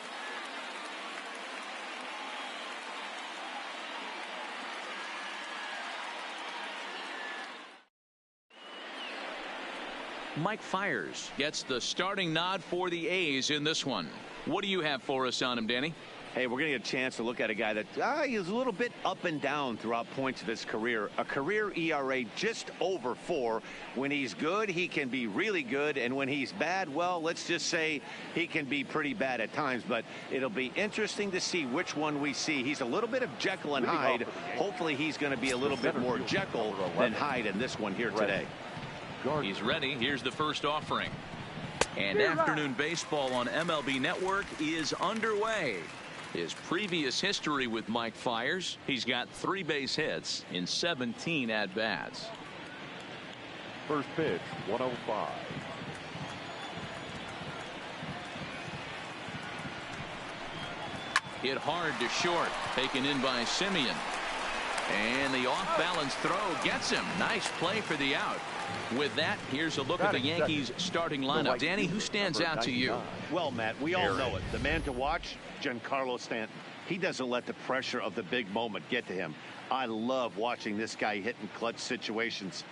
Mike Fiers gets the starting nod for the A's in this one. What do you have for us on him, Danny? Hey, we're going to get a chance to look at a guy that he's a little bit up and down throughout points of his career. A career ERA just over 4. When he's good, he can be really good. And when he's bad, well, let's just say he can be pretty bad at times. But it'll be interesting to see which one we see. He's a little bit of Jekyll and Hyde. Hopefully he's going to be a little bit more Jekyll than Hyde in this one here today. He's ready. Here's the first offering. And afternoon baseball on MLB Network is underway. His previous history with Mike Fiers, he's got 3 base hits in 17 at-bats. First pitch, 105. Hit hard to short, taken in by Simeon. And the off-balance throw gets him. Nice play for the out. With that, here's a look at the Yankees starting lineup. Danny, who stands out to you? Well, Matt, we all know it. The man to watch, Giancarlo Stanton. He doesn't let the pressure of the big moment get to him. I love watching this guy hit in clutch situations.